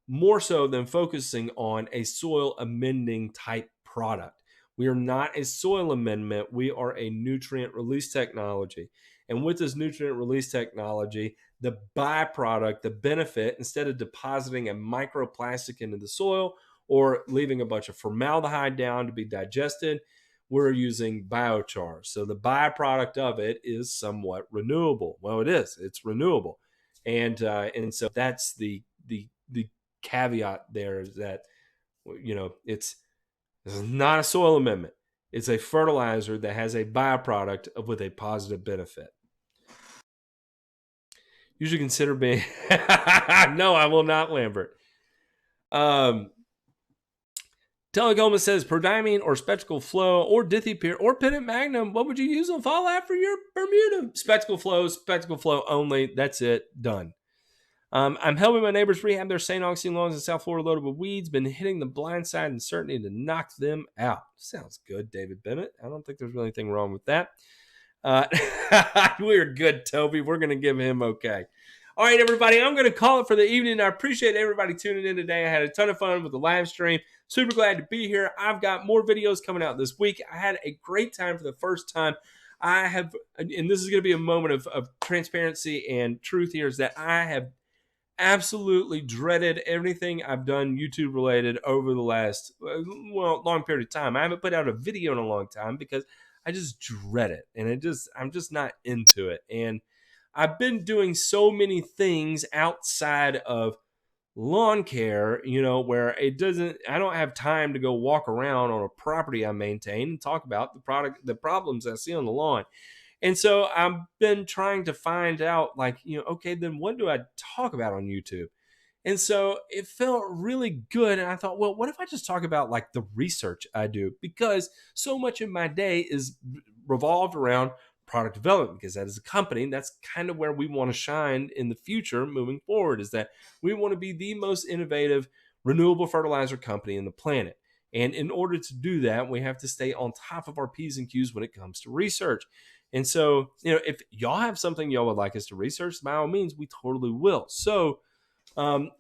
more so than focusing on a soil amending type product. We are not a soil amendment. We are a nutrient release technology. And with this nutrient release technology, the byproduct, the benefit, instead of depositing a microplastic into the soil or leaving a bunch of formaldehyde down to be digested, we're using biochar. So the byproduct of it is somewhat renewable. Well, it is. It's renewable. And so that's the caveat there, is that, you know, it's not a soil amendment. It's a fertilizer that has a byproduct with a positive benefit. You should consider being... No, I will not, Lambert. Telegoma says, Prodiamine or Spectacle Flow or Dithipyr or Pennant Magnum, what would you use on fall after your Bermuda? Spectacle Flow only. That's it. Done. I'm helping my neighbors rehab their St. Augustine lawns in South Florida loaded with weeds. Been hitting the blind side and certainly to knock them out. Sounds good, David Bennett. I don't think there's really anything wrong with that. We're good, Toby. We're going to give him okay. All right, everybody, I'm going to call it for the evening. I appreciate everybody tuning in today. I had a ton of fun with the live stream. Super glad to be here. I've got more videos coming out this week. I had a great time for the first time. I have, and this is going to be a moment of transparency and truth here, is that I have absolutely dreaded everything I've done YouTube related over the last, long period of time. I haven't put out a video in a long time because I just dread it, and I'm just not into it. And I've been doing so many things outside of lawn care, where I don't have time to go walk around on a property I maintain and talk about the problems I see on the lawn. And so I've been trying to find out, okay, then what do I talk about on YouTube? And so it felt really good. And I thought, well, what if I just talk about the research I do? Because so much of my day is revolved around product development, because that is a company, and that's kind of where we want to shine in the future moving forward, is that we want to be the most innovative renewable fertilizer company in the planet. And in order to do that, we have to stay on top of our P's and Q's when it comes to research. And so, if y'all have something y'all would like us to research, by all means, we totally will. So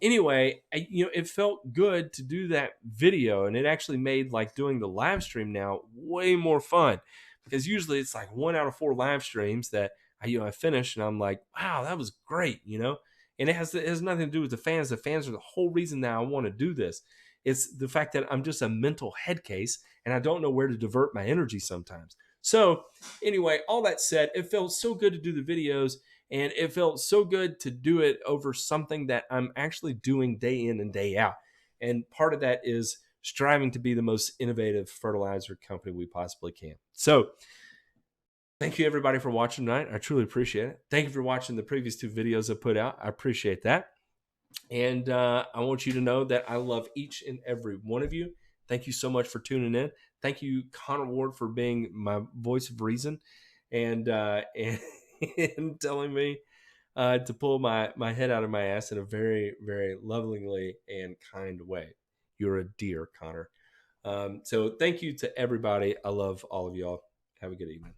anyway, it felt good to do that video, and it actually made doing the live stream now way more fun, because usually it's 1 out of 4 live streams that I finish and I'm like, wow, that was great, and it has nothing to do with the fans. The fans are the whole reason that I want to do this. It's the fact that I'm just a mental head case and I don't know where to divert my energy sometimes. So anyway, all that said, it felt so good to do the videos, and it felt so good to do it over something that I'm actually doing day in and day out. And part of that is striving to be the most innovative fertilizer company we possibly can. So thank you, everybody, for watching tonight. I truly appreciate it. Thank you for watching the previous 2 videos I put out. I appreciate that. And I want you to know that I love each and every one of you. Thank you so much for tuning in. Thank you, Connor Ward, for being my voice of reason and telling me to pull my head out of my ass in a very, very lovingly and kind way. You're a dear, Connor. So thank you to everybody. I love all of y'all. Have a good evening.